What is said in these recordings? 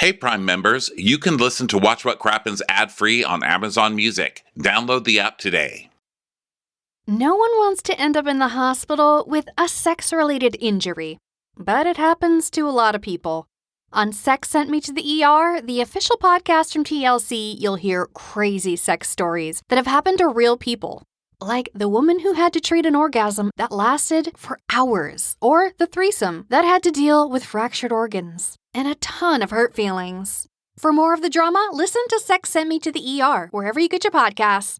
Hey, Prime members, you can listen to Watch What Crappens ad-free on Amazon Music. Download the app today. No one wants to end up in the hospital with a sex-related injury, but it happens to a lot of people. On Sex Sent Me to the ER, the official podcast from TLC, you'll hear crazy sex stories that have happened to real people. Like the woman who had to treat an orgasm that lasted for hours, or the threesome that had to deal with fractured organs, and a ton of hurt feelings. For more of the drama, listen to Sex Sent Me to the ER, wherever you get your podcasts.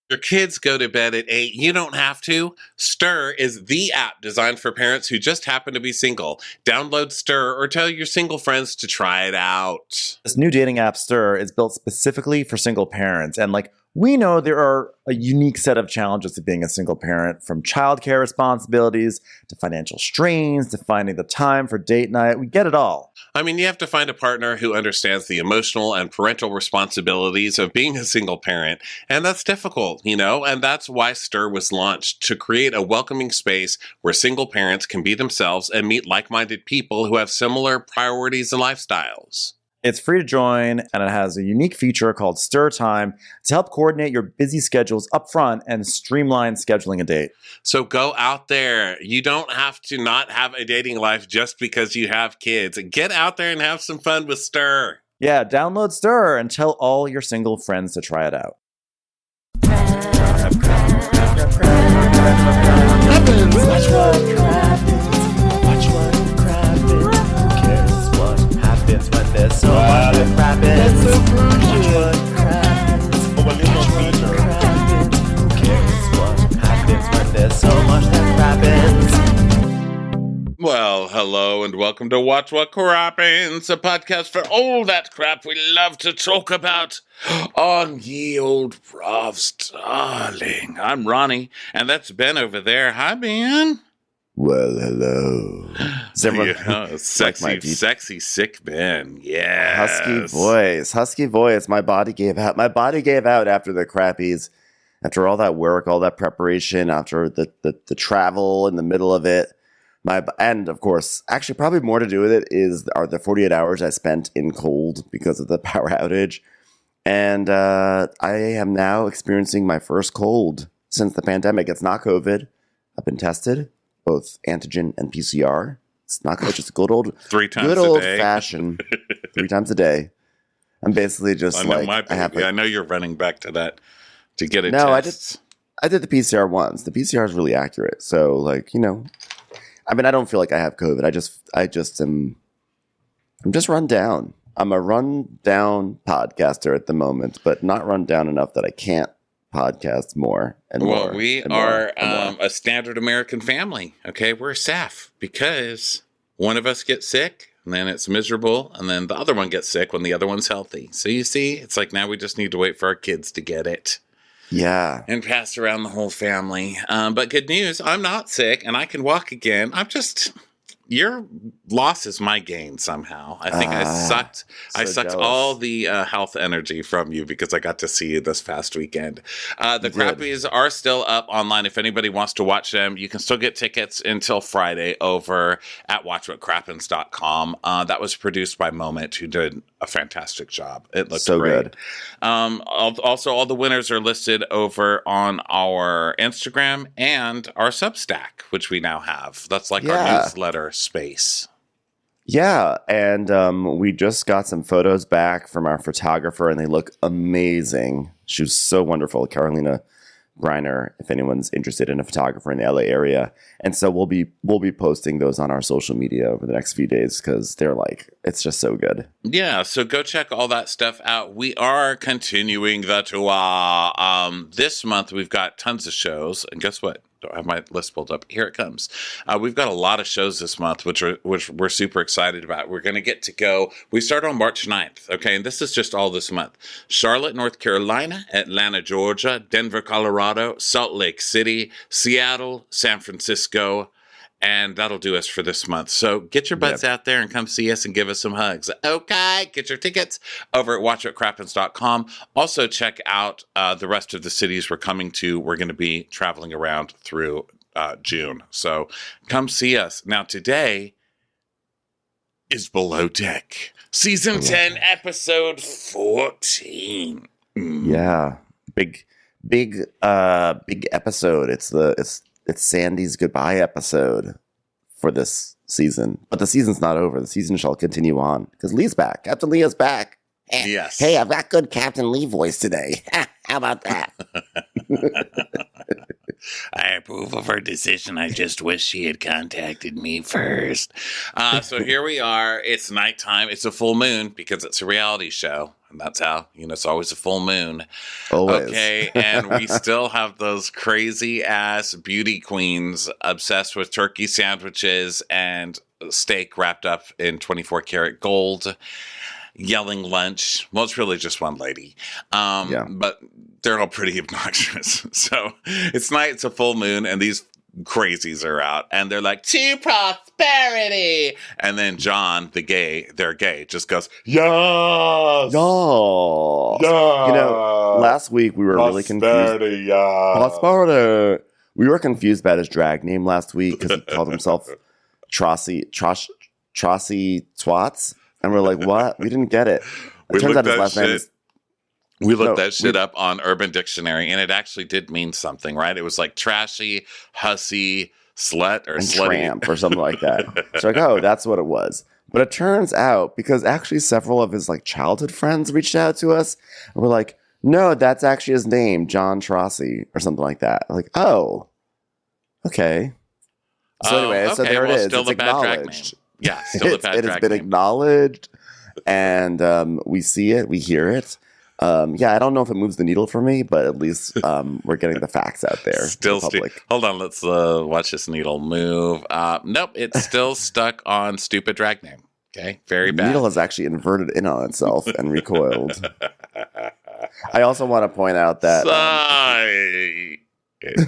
Your kids go to bed at 8. You don't have to. Stir is the app designed for parents who just happen to be single. Download Stir or tell your single friends to try it out. This new dating app, Stir, is built specifically for single parents. And we know there are a unique set of challenges to being a single parent, from childcare responsibilities to financial strains to finding the time for date night. We get it all. I mean, you have to find a partner who understands the emotional and parental responsibilities of being a single parent. And that's difficult, and that's why Stir was launched, to create a welcoming space where single parents can be themselves and meet like-minded people who have similar priorities and lifestyles. It's free to join, and it has a unique feature called Stir Time to help coordinate your busy schedules up front and streamline scheduling a date. So go out there. You don't have to not have a dating life just because you have kids. Get out there and have some fun with Stir. Yeah, download Stir and tell all your single friends to try it out. There's so much that happens. Watch what happens. Who cares what happens when there's so much that happens? Well, hello and welcome to Watch What Crappens, a podcast for all that crap we love to talk about on ye old Rov's darling. I'm Ronnie, and that's Ben over there. Hi, Ben. Well, hello. Sexy, sick Ben. Yeah. Husky voice. My body gave out. After the crappies, after all that work, all that preparation, after the travel in the middle of it. And of course, actually, probably more to do with it are the 48 hours I spent in cold because of the power outage. And I am now experiencing my first cold since the pandemic. It's not COVID. I've been tested, both antigen and PCR. It's not good. Just good old 3 times good a old day. fashioned 3 times a day. I'm basically just I know you're running back to that to get a No, test. I did the PCR once. The PCR is really accurate. So I don't feel like I have COVID. I'm just run down. I'm a run down podcaster at the moment, but not run down enough that I can't podcast more and more. Well, we are a standard American family. Okay, we're a SAF because one of us gets sick and then it's miserable, and then the other one gets sick when the other one's healthy. So you see, it's like now we just need to wait for our kids to get it. Yeah. And pass around the whole family. But good news, I'm not sick and I can walk again. Your loss is my gain somehow. I think I sucked jealous. all the health energy from you because I got to see you this past weekend. The Crappies are still up online. If anybody wants to watch them, you can still get tickets until Friday over at watchwhatcrappens.com. That was produced by Moment, who did a fantastic job. It looked so great. Good. Also, all the winners are listed over on our Instagram and our Substack, which we now have. That's like our newsletter space. Yeah, and we just got some photos back from our photographer, and they look amazing. She was so wonderful, Carolina Griner, if anyone's interested in a photographer in the LA area. And so we'll be posting those on our social media over the next few days because it's just so good. Yeah, so go check all that stuff out. We are continuing the tour. This month we've got tons of shows, and guess what? I have my list pulled up. Here it comes. We've got a lot of shows this month, which we're super excited about. We're going to get to go. We start on March 9th, okay? And this is just all this month. Charlotte, North Carolina, Atlanta, Georgia, Denver, Colorado, Salt Lake City, Seattle, San Francisco, and that'll do us for this month. So get your butts out there and come see us and give us some hugs. Okay, get your tickets over at watchwhatcrappens.com. Also check out the rest of the cities we're coming to. We're going to be traveling around through June. So come see us. Now today, is Below Deck. Season 10, episode 14. Yeah. Big episode. It's Sandy's goodbye episode for this season. But the season's not over. The season shall continue on. Because Lee's back. Captain Lee is back. Yes. Hey, I've got good Captain Lee voice today. How about that? I approve of her decision. I just wish she had contacted me first. So here we are. It's nighttime. It's a full moon because it's a reality show. And that's how, it's always a full moon. Always. Okay. And we still have those crazy ass beauty queens obsessed with turkey sandwiches and steak wrapped up in 24 karat gold. Yelling lunch. Well, it's really just one lady. But they're all pretty obnoxious. So it's night, it's a full moon, and these crazies are out. And they're like, to prosperity. And then John, they're gay, just goes, yes! Y'all. Yeah. Last week we were really confused. Yeah. Prosperity. We were confused about his drag name last week because he called himself Trossie Twats. And we're like, what? We didn't get it. It turns out his last name is... We looked that shit up on Urban Dictionary, and it actually did mean something, right? It was like trashy, hussy, slut, or slutty. Tramp or something like that. So like, oh, that's what it was. But it turns out, because actually several of his childhood friends reached out to us, and we're like, no, that's actually his name, John Trossie, or something like that. Like, oh, okay. So anyway, so there it is. Still It's the bad drag name. acknowledged. Yeah, still the bad drag It has been name. acknowledged, and we see it, we hear it. I don't know if it moves the needle for me, but at least we're getting the facts out there. Still, hold on, let's watch this needle move. Nope, it's still stuck on stupid drag name. Okay, very The bad. needle has actually inverted in on itself and recoiled. I also want to point out that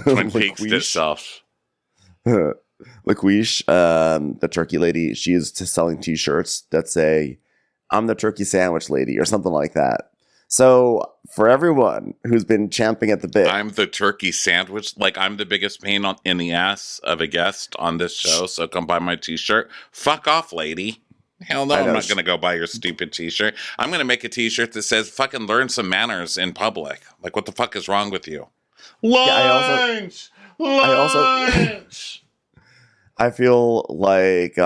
Twin Peaks itself. LaQuiche, the turkey lady, she is selling T-shirts that say, "I'm the turkey sandwich lady," or something like that. So for everyone who's been champing at the bit, I'm the turkey sandwich. I'm the biggest pain in the ass of a guest on this show. So come buy my T-shirt. Fuck off, lady. Hell no, I'm not going to go buy your stupid T-shirt. I'm going to make a T-shirt that says fucking learn some manners in public. What the fuck is wrong with you? Lunch! Lunch! I feel like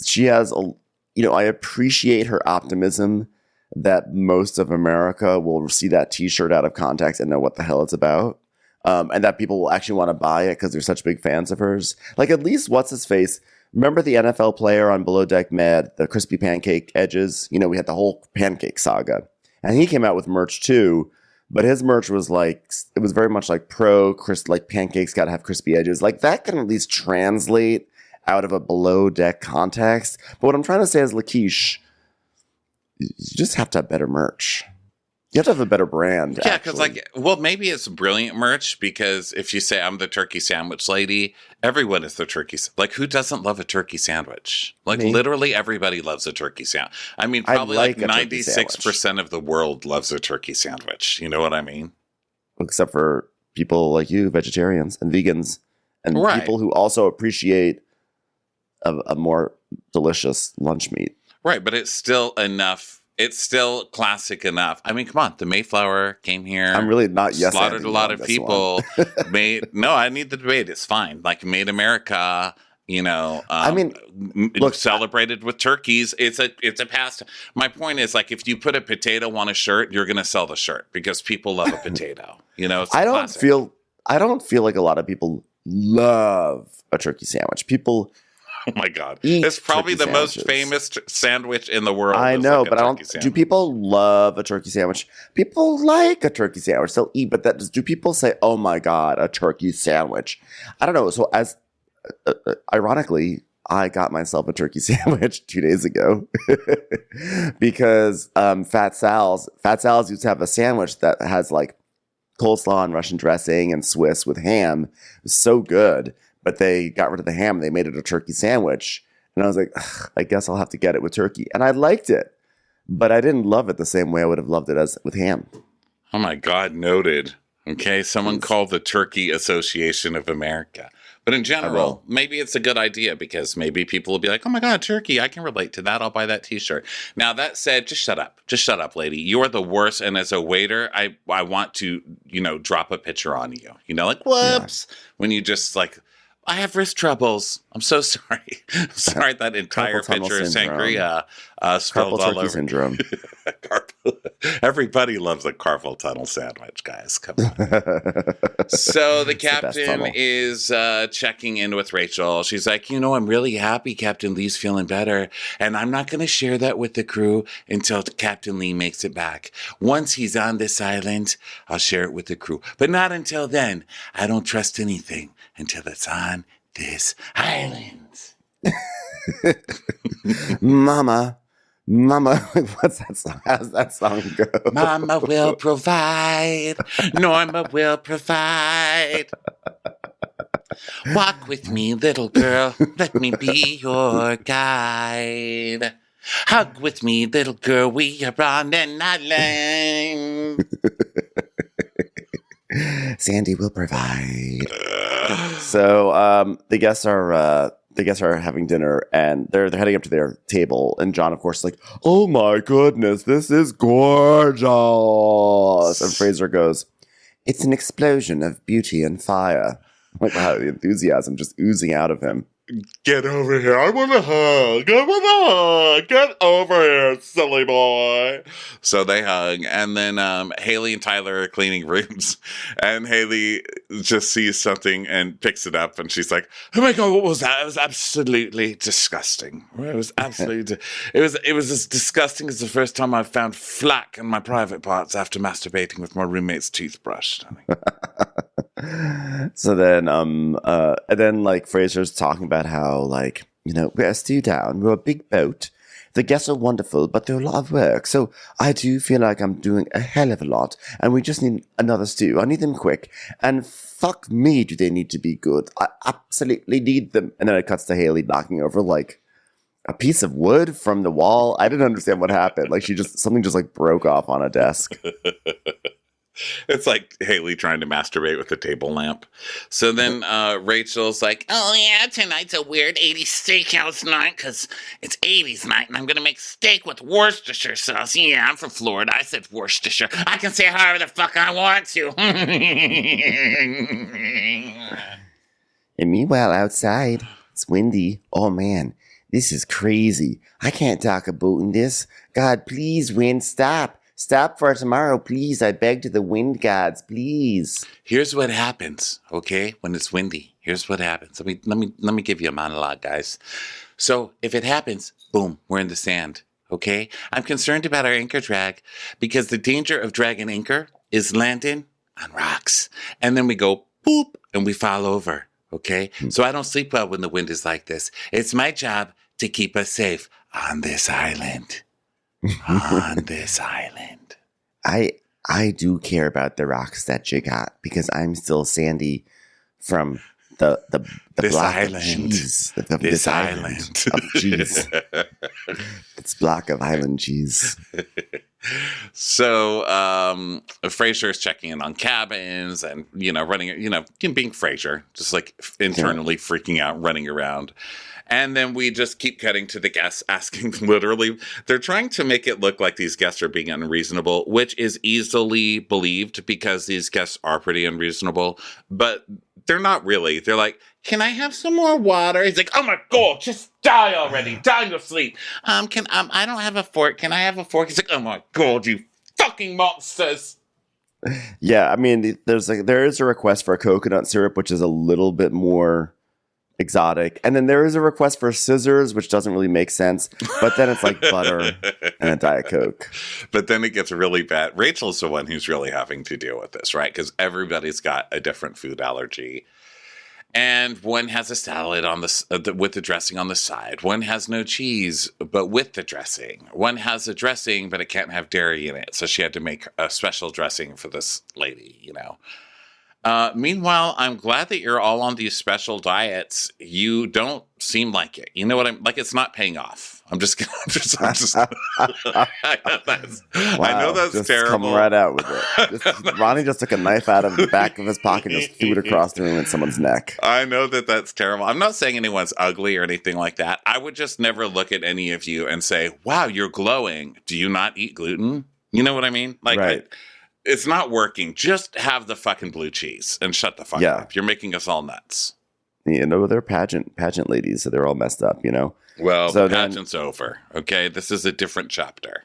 she has I appreciate her optimism that most of America will see that T-shirt out of context and know what the hell it's about. And that people will actually want to buy it because they're such big fans of hers. At least what's his face? Remember the NFL player on Below Deck Med, the crispy pancake edges? We had the whole pancake saga. And he came out with merch too. But his merch was it was very much pancakes got to have crispy edges. That can at least translate out of a Below Deck context. But what I'm trying to say is, LaQuiche, you just have to have better merch. You have to have a better brand. Yeah, because maybe it's brilliant merch because if you say I'm the turkey sandwich lady, everyone is the turkey. Who doesn't love a turkey sandwich? Literally everybody loves a turkey sandwich. I mean, probably 96% of the world loves a turkey sandwich. You know what I mean? Except for people like you, vegetarians and vegans, and people who also appreciate a more delicious lunch meat. Right, but it's still enough. It's still classic enough. I mean, come on. The Mayflower came here. I'm really not slaughtered a lot of people. I need the debate. It's fine. Made America. Celebrated with turkeys. It's a past. My point is, if you put a potato on a shirt, you're going to sell the shirt because people love a potato. It's I don't feel like a lot of people love a turkey sandwich. People. Oh my God! It's probably the most famous sandwich in the world. I know, but I don't. Do people love a turkey sandwich? People like a turkey sandwich. They'll eat, but do people say, "Oh my God, a turkey sandwich"? I don't know. So as ironically, I got myself a turkey sandwich 2 days ago because Fat Sal's used to have a sandwich that has coleslaw and Russian dressing and Swiss with ham. It was so good. But they got rid of the ham and they made it a turkey sandwich. And I was like, I guess I'll have to get it with turkey. And I liked it. But I didn't love it the same way I would have loved it as with ham. Oh my God, noted. Okay, someone called the Turkey Association of America. But in I general, will. maybe it's a good idea because maybe people will be like, oh my God, turkey, I can relate to that. I'll buy that t-shirt. Now, that said, just shut up. Just shut up, lady. You are the worst. And as a waiter, I want to, drop a picture on you. Like, whoops. When you just like, I have wrist troubles. I'm so sorry. I'm sorry that entire Carpal tunnel picture of syndrome. sangria spilled Carpal all turkey over. syndrome. Everybody loves a carpal tunnel sandwich, guys. Come on. So the It's the best captain tunnel. is checking in with Rachel. She's like, I'm really happy Captain Lee's feeling better. And I'm not going to share that with the crew until Captain Lee makes it back. Once he's on this island, I'll share it with the crew. But not until then. I don't trust anything until it's on this island. Mama, what's that song? How's that song go? Mama will provide. Norma will provide. Walk with me, little girl. Let me be your guide. Hug with me, little girl. We are on an island. Sandy will provide. So the guests are having dinner and they're heading up to their table, and John, of course, is like, oh my goodness, this is gorgeous. And Fraser goes, it's an explosion of beauty and fire. Like, wow, the enthusiasm just oozing out of him. Get over here. I want a hug. I want a hug. Get over here, silly boy. So they hug. And then Haley and Tyler are cleaning rooms. And Haley just sees something and picks it up. And she's like, oh my God, what was that? It was absolutely disgusting. It was absolutely, it was as disgusting as the first time I found flack in my private parts after masturbating with my roommate's toothbrush. So then, and then like Fraser's talking about how, like, we're a stew down, we're a big boat. The guests are wonderful, but they're a lot of work. So I do feel like I'm doing a hell of a lot, and we just need another stew. I need them quick, and fuck me, do they need to be good? I absolutely need them. And then it cuts to Haley knocking over like a piece of wood from the wall. I didn't understand what happened. Like something just like broke off on a desk. It's like Haley trying to masturbate with a table lamp. So then Rachel's like, oh yeah, tonight's a weird 80s steakhouse night because it's 80s night and I'm going to make steak with Worcestershire sauce. Yeah, I'm from Florida. I said Worcestershire. I can say however the fuck I want to. And meanwhile, outside, it's windy. Oh man, this is crazy. I can't talk about in this. God, please, wind, stop. Stop for tomorrow, please. I beg to the wind gods, please. Here's what happens, okay? When it's windy, here's what happens. Let me give you a monologue, guys. So if it happens, boom, we're in the sand, okay? I'm concerned about our anchor drag because the danger of dragging anchor is landing on rocks, and then we go boop and we fall over, okay? So I don't sleep well when the wind is like this. It's my job to keep us safe on this island. On this island. I do care about the rocks that you got because I'm still Sandy from the this block island. Of cheese. This island of cheese. It's block of island cheese. So Frasier is checking in on cabins and running, being Frasier, just like internally freaking out, running around. And then we just keep cutting to the guests asking, literally, they're trying to make it look like these guests are being unreasonable, which is easily believed because these guests are pretty unreasonable, but they're not really. They're like, can I have some more water? He's like, oh my God, just die already. Die in your sleep. I don't have a fork. Can I have a fork? He's like, oh my God, you fucking monsters. Yeah, I mean, there is a request for a coconut syrup, which is a little bit more exotic, and then there is a request for scissors, which doesn't really make sense, but then it's like butter and a Diet Coke. But then it gets really bad. Rachel's the one who's really having to deal with this, right? Because everybody's got a different food allergy, and one has a salad on with the dressing on the side. One has no cheese, but with the dressing. One has a dressing, but it can't have dairy in it, so she had to make a special dressing for this lady, Meanwhile, I'm glad that you're all on these special diets. You don't seem like it. You know what I'm like? It's not paying off. I'm just I know that's just terrible. Come right out with it. Ronnie just took a knife out of the back of his pocket and just threw it across the room in someone's neck. I know that's terrible. I'm not saying anyone's ugly or anything like that. I would just never look at any of you and say, wow, you're glowing. Do you not eat gluten? You know what I mean? Like, right. It's not working. Just have the fucking blue cheese and shut the fuck up. You're making us all nuts. You know, they're pageant ladies, so they're all messed up, you know? Well, so the pageant's over. Okay, this is a different chapter.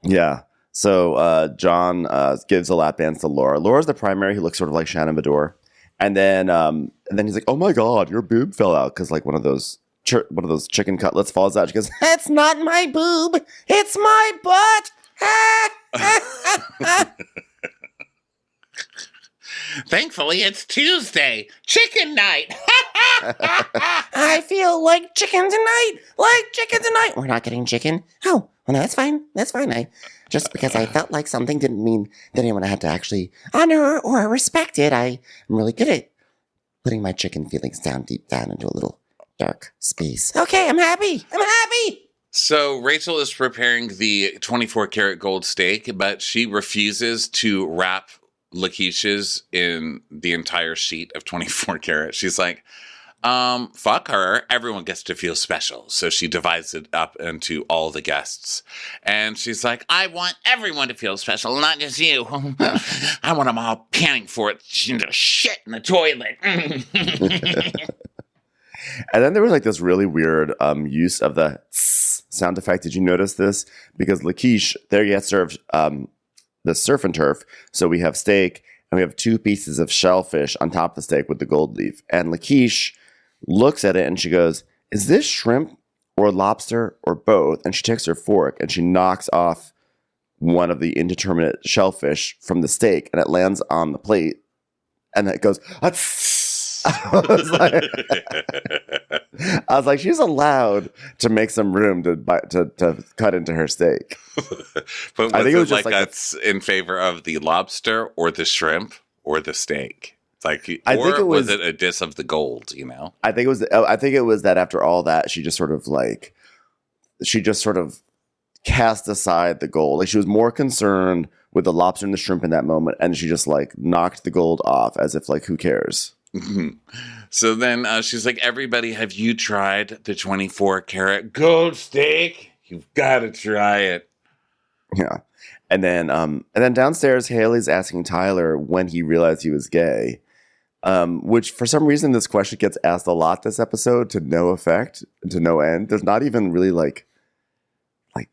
Yeah. So John gives a lap dance to Laura. Laura's the primary. He looks sort of like Shannon Bedore. And then he's like, "Oh my God, your boob fell out," because like one of those chicken cutlets falls out. She goes, "That's not my boob. It's my butt." Thankfully, it's Tuesday. Chicken night. I feel like chicken tonight. Like chicken tonight. We're not getting chicken. Oh, well, no, that's fine. That's fine. Just because I felt like something didn't mean that anyone had to actually honor or respect it. I'm really good at putting my chicken feelings down deep down into a little dark space. Okay, I'm happy. So Rachel is preparing the 24-karat gold steak, but she refuses to wrap Lakeisha's in the entire sheet of 24 karat. She's like, fuck her. Everyone gets to feel special. So she divides it up into all the guests. And she's like, I want everyone to feel special, not just you. I want them all panting for it into shit in the toilet. And then there was like this really weird use of the sound effect. Did you notice this? Because Lakeisha, there gets served the surf and turf. So we have steak and we have 2 pieces of shellfish on top of the steak with the gold leaf. And Lakeisha looks at it and she goes, "Is this shrimp or lobster or both?" And she takes her fork and she knocks off one of the indeterminate shellfish from the steak and it lands on the plate. And it goes, I was like, she's allowed to make some room to cut into her steak. But I think it was like that's in favor of the lobster or the shrimp or the steak. Like, or was it a diss of the gold? You know, I think it was that after all that, she just sort of cast aside the gold. Like she was more concerned with the lobster and the shrimp in that moment, and she just like knocked the gold off as if like, who cares? So then she's like, everybody, have you tried the 24-karat gold steak? You've got to try it. Yeah. And then downstairs, Haley's asking Tyler when he realized he was gay, which for some reason this question gets asked a lot this episode to no effect, to no end. There's not even really like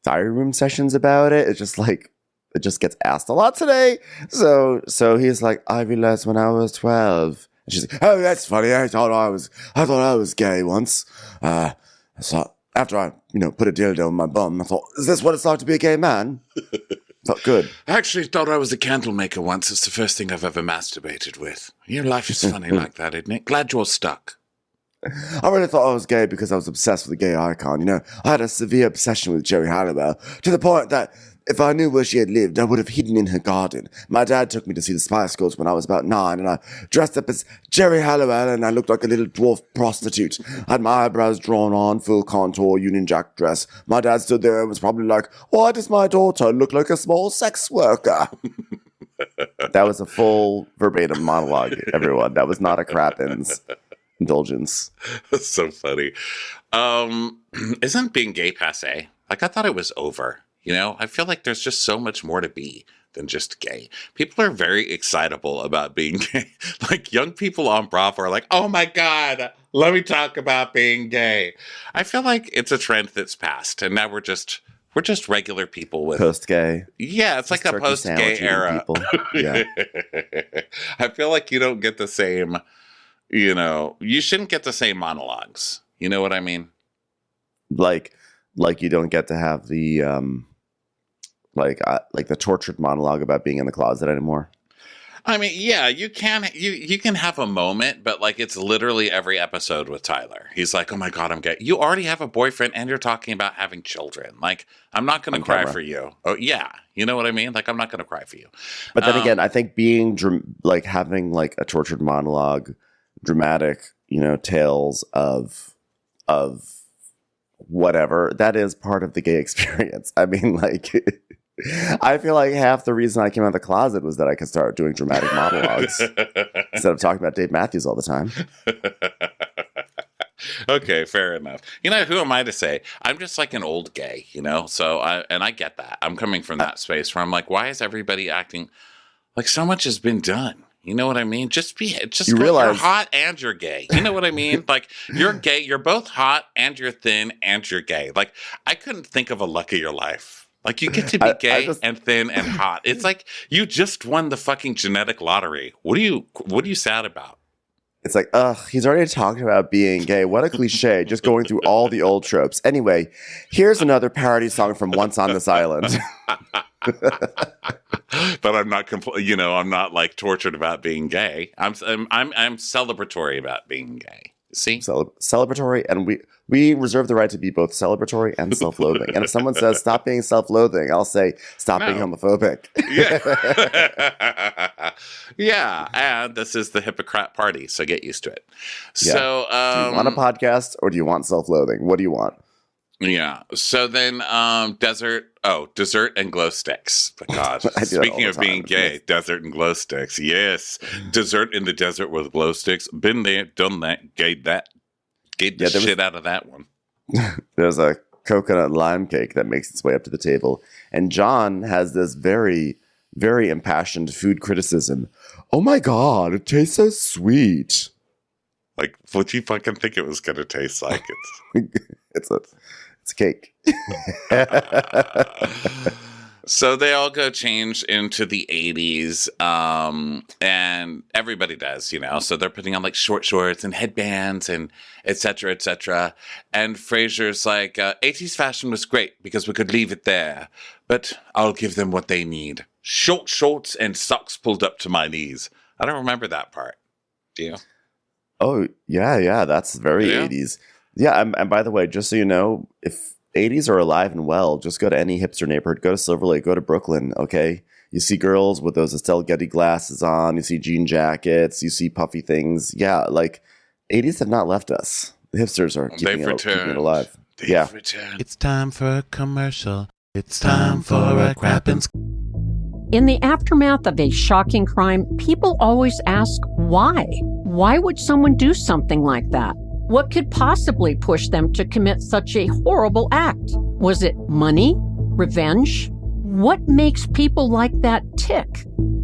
diary room sessions about it. It's just like, it just gets asked a lot today. So he's like, I realized when I was 12. And she's like, oh, that's funny. I thought I was gay once. So after I, put a dildo in my bum, I thought, is this what it's like to be a gay man? Felt good. I actually thought I was a candle maker once. It's the first thing I've ever masturbated with. Your life is funny like that, isn't it? Glad you're stuck. I really thought I was gay because I was obsessed with the gay icon. I had a severe obsession with Jerry Halliwell to the point that if I knew where she had lived, I would have hidden in her garden. My dad took me to see the Spice Girls when I was about 9, and I dressed up as Jerry Halliwell, and I looked like a little dwarf prostitute. I had my eyebrows drawn on, full contour, Union Jack dress. My dad stood there and was probably like, why does my daughter look like a small sex worker? That was a full verbatim monologue, everyone. That was not a Crappens indulgence. That's so funny. Isn't being gay passé? Like, I thought it was over. I feel like there's just so much more to be than just gay. People are very excitable about being gay. Like, young people on Bravo are like, oh my God, let me talk about being gay. I feel like it's a trend that's passed, and now we're just regular people with post-gay. Yeah, it's like a post-gay era. Yeah. I feel like you don't get the same, you shouldn't get the same monologues. You know what I mean? Like you don't get to have the like the tortured monologue about being in the closet anymore. I mean, yeah, you can have a moment, but like it's literally every episode with Tyler. He's like, "Oh my God, I'm gay." You already have a boyfriend, and you're talking about having children. Like, I'm not going to cry for you. Oh yeah, you know what I mean? Like, I'm not going to cry for you. But then again, I think being having like a tortured monologue, dramatic, tales of whatever. That is part of the gay experience. I mean, like, I feel like half the reason I came out of the closet was that I could start doing dramatic monologues instead of talking about Dave Matthews all the time. Okay, fair enough. Who am I to say? I'm just like an old gay, So I get that. I'm coming from that space where I'm like, why is everybody acting like so much has been done? You know what I mean? You're hot and you're gay. You know what I mean? Like, you're gay, you're both hot and you're thin and you're gay. Like, I couldn't think of a luckier life. Like, you get to be gay and thin and hot. It's like you just won the fucking genetic lottery. What are you sad about? It's like, he's already talked about being gay. What a cliche, just going through all the old tropes. Anyway, here's another parody song from Once on This Island. But I'm not I'm not like tortured about being gay. I'm celebratory about being gay. See? Celebratory, and we reserve the right to be both celebratory and self-loathing. And if someone says, stop being self-loathing, I'll say, stop being homophobic. Yeah. Yeah, and this is the Hippocrat party, so get used to it. Yeah. So, do you want a podcast, or do you want self-loathing? What do you want? Yeah. So then, dessert and glow sticks. God. Speaking of being gay, desert and glow sticks. Yes. Dessert in the desert with glow sticks. Been there, done that, gave the shit out of that one. There's a coconut lime cake that makes its way up to the table. And John has this very, very impassioned food criticism. Oh my God, it tastes so sweet. Like, what do you fucking think it was going to taste like? It's a cake. So they all go change into the 80s, and everybody does, So they're putting on like short shorts and headbands and et cetera, et cetera. And Frasier's like, 80s fashion was great because we could leave it there, but I'll give them what they need. Short shorts and socks pulled up to my knees. I don't remember that part. Do you? Oh, yeah. That's very 80s. Yeah, and by the way, just so you know, if 80s are alive and well, just go to any hipster neighborhood, go to Silver Lake, go to Brooklyn, okay? You see girls with those Estelle Getty glasses on, you see jean jackets, you see puffy things. Yeah, like 80s have not left us. The hipsters are keeping it alive. They've returned. It's time for a commercial. It's time for a crap and... In the aftermath of a shocking crime, people always ask why. Why would someone do something like that? What could possibly push them to commit such a horrible act? Was it money? Revenge? What makes people like that tick?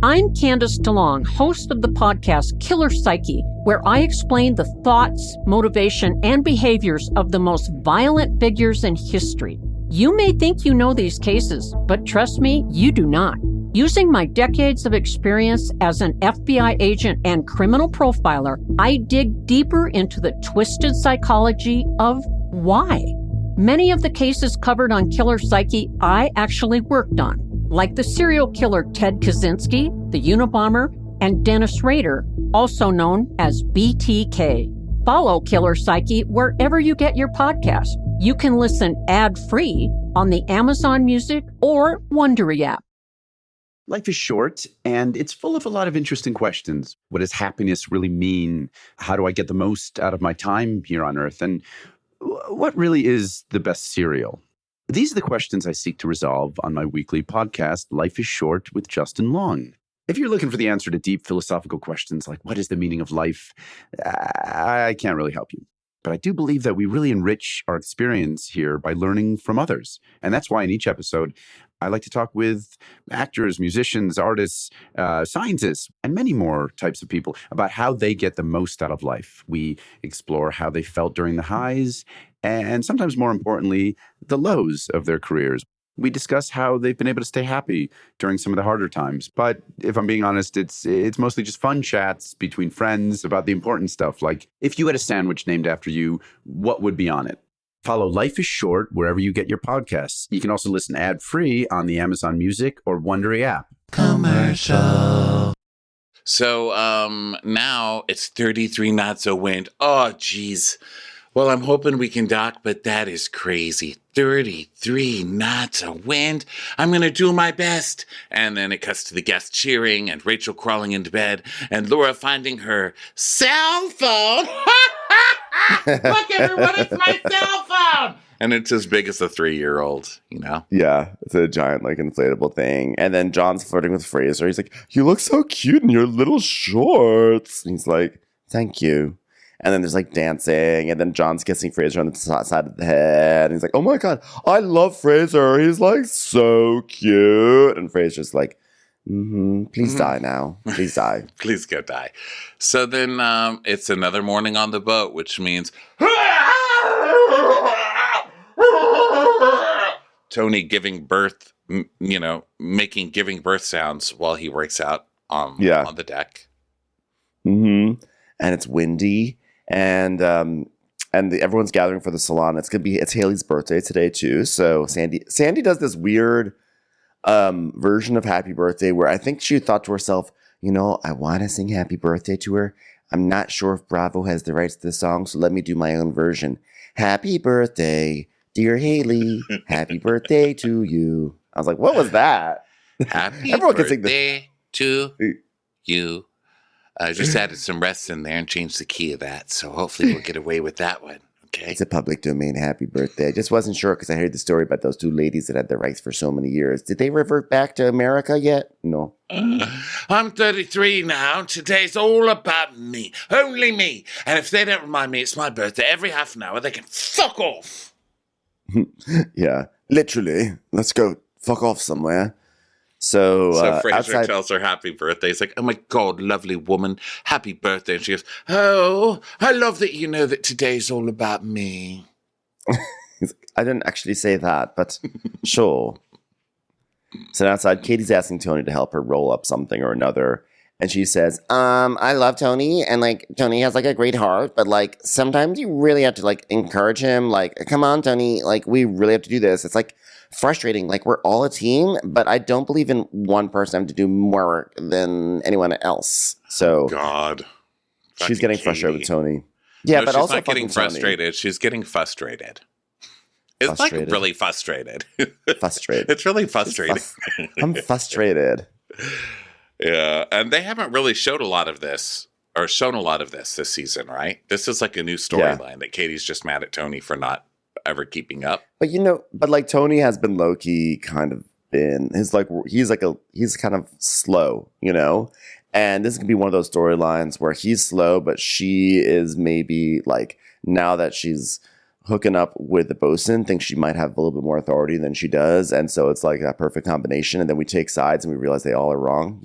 I'm Candace DeLong, host of the podcast Killer Psyche, where I explain the thoughts, motivation, and behaviors of the most violent figures in history. You may think you know these cases, but trust me, you do not. Using my decades of experience as an FBI agent and criminal profiler, I dig deeper into the twisted psychology of why. Many of the cases covered on Killer Psyche I actually worked on, like the serial killer Ted Kaczynski, the Unabomber, and Dennis Rader, also known as BTK. Follow Killer Psyche wherever you get your podcast. You can listen ad-free on the Amazon Music or Wondery app. Life is short, and it's full of a lot of interesting questions. What does happiness really mean? How do I get the most out of my time here on Earth? And what really is the best cereal? These are the questions I seek to resolve on my weekly podcast, Life is Short with Justin Long. If you're looking for the answer to deep philosophical questions like what is the meaning of life, I can't really help you. But I do believe that we really enrich our experience here by learning from others. And that's why in each episode, I like to talk with actors, musicians, artists, scientists, and many more types of people about how they get the most out of life. We explore how they felt during the highs and sometimes more importantly, the lows of their careers. We discuss how they've been able to stay happy during some of the harder times. But if I'm being honest, it's mostly just fun chats between friends about the important stuff. Like if you had a sandwich named after you, what would be on it? Follow Life is Short wherever you get your podcasts. You can also listen ad-free on the Amazon Music or Wondery app. Commercial. So now it's 33 knots of wind. Oh, geez. Well, I'm hoping we can dock, but that is crazy. 33 knots of wind. I'm going to do my best. And then it cuts to the guests cheering and Rachel crawling into bed and Laura finding her cell phone. Look, everyone, it's my cell phone. And it's as big as a 3-year-old, you know? Yeah, it's a giant, like, inflatable thing. And then John's flirting with Fraser. He's like, you look so cute in your little shorts. And he's like, thank you. And then there's, like, dancing. And then John's kissing Fraser on the side of the head. And he's like, oh, my God, I love Fraser. He's, like, so cute. And Fraser's like, please die now. Please die. Please go die. So then it's another morning on the boat, which means Tony giving birth, making giving birth sounds while he works out on the deck. And it's windy, and everyone's gathering for the salon. It's Haley's birthday today too. So Sandy does this weird version of Happy Birthday where I think she thought to herself, I want to sing Happy Birthday to her. I'm not sure if Bravo has the rights to the song, so let me do my own version. Happy birthday, dear Haley. Happy birthday to you. I was like, what was that? Happy birthday to you. I just added some rests in there and changed the key of that, so hopefully we'll get away with that one. Okay. It's a public domain Happy Birthday. I just wasn't sure because I heard the story about those two ladies that had the rights for so many years. Did they revert back to America yet? No. I'm 33 now. Today's all about me. Only me. And if they don't remind me it's my birthday every half an hour, they can fuck off. Yeah. Literally. Let's go fuck off somewhere. So Fraser tells her happy birthday. He's like, oh my God, lovely woman. Happy birthday. And she goes, oh, I love that you know that today's all about me. I didn't actually say that, but sure. So outside, Katie's asking Tony to help her roll up something or another. And she says, I love Tony. And like, Tony has like a great heart, but like, sometimes you really have to like encourage him. Like, come on, Tony. Like, we really have to do this. It's like frustrating. Like, we're all a team, but I don't believe in one person having to do more work than anyone else. So God, she's getting frustrated with Tony. Yeah, no, but she's also not getting frustrated. Tony. She's getting frustrated. It's like really frustrated. Frustrated. It's really frustrating. I'm frustrated. Yeah, and they haven't really showed a lot of this or shown a lot of this season, right? This is like a new storyline that Katie's just mad at Tony for not ever keeping up. But like Tony has been low key kind of been he's kind of slow, and this could be one of those storylines where he's slow, but she is maybe like now that she's hooking up with the bosun, thinks she might have a little bit more authority than she does, and so it's like that perfect combination. And then we take sides and we realize they all are wrong,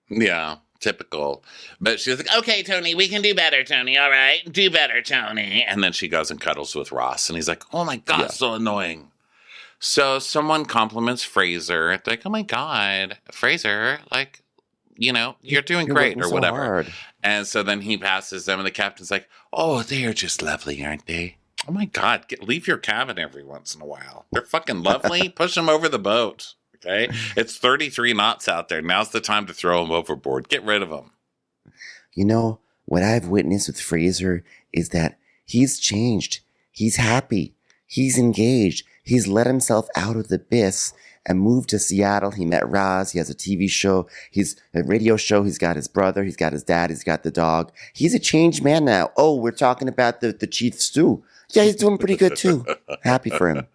Yeah, typical. But she's like, okay, Tony, we can do better, Tony. All right, do better, Tony. And then she goes and cuddles with Ross, and he's like, oh my God, so annoying. So someone compliments Fraser. They're like, oh my God, Fraser, like, you're doing great or whatever. Hard. And so then he passes them, and the captain's like, oh, they are just lovely, aren't they? Oh my God, leave your cabin every once in a while. They're fucking lovely. Push them over the boat. Okay? It's 33 knots out there. Now's the time to throw them overboard. Get rid of them. What I've witnessed with Fraser is that he's changed. He's happy. He's engaged. He's let himself out of the abyss and moved to Seattle. He met Roz. He has a TV show. He's a radio show. He's got his brother. He's got his dad. He's got the dog. He's a changed man now. Oh, we're talking about the chief stew. Yeah, he's doing pretty good too. Happy for him.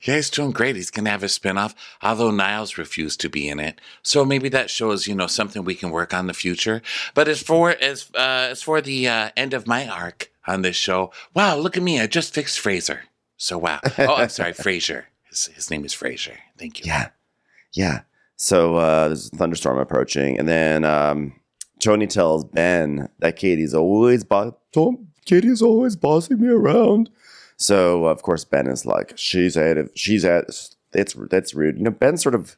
Yeah, he's doing great. He's going to have a spinoff, although Niles refused to be in it. So maybe that shows, something we can work on in the future. But as for the end of my arc on this show, wow, look at me. I just fixed Fraser. So wow. Oh, I'm sorry, Fraser. His name is Fraser. Thank you. Yeah. So there's a thunderstorm approaching. And then Tony tells Ben that Katie's always bossing me around. So of course Ben is like, that's rude. Ben's sort of,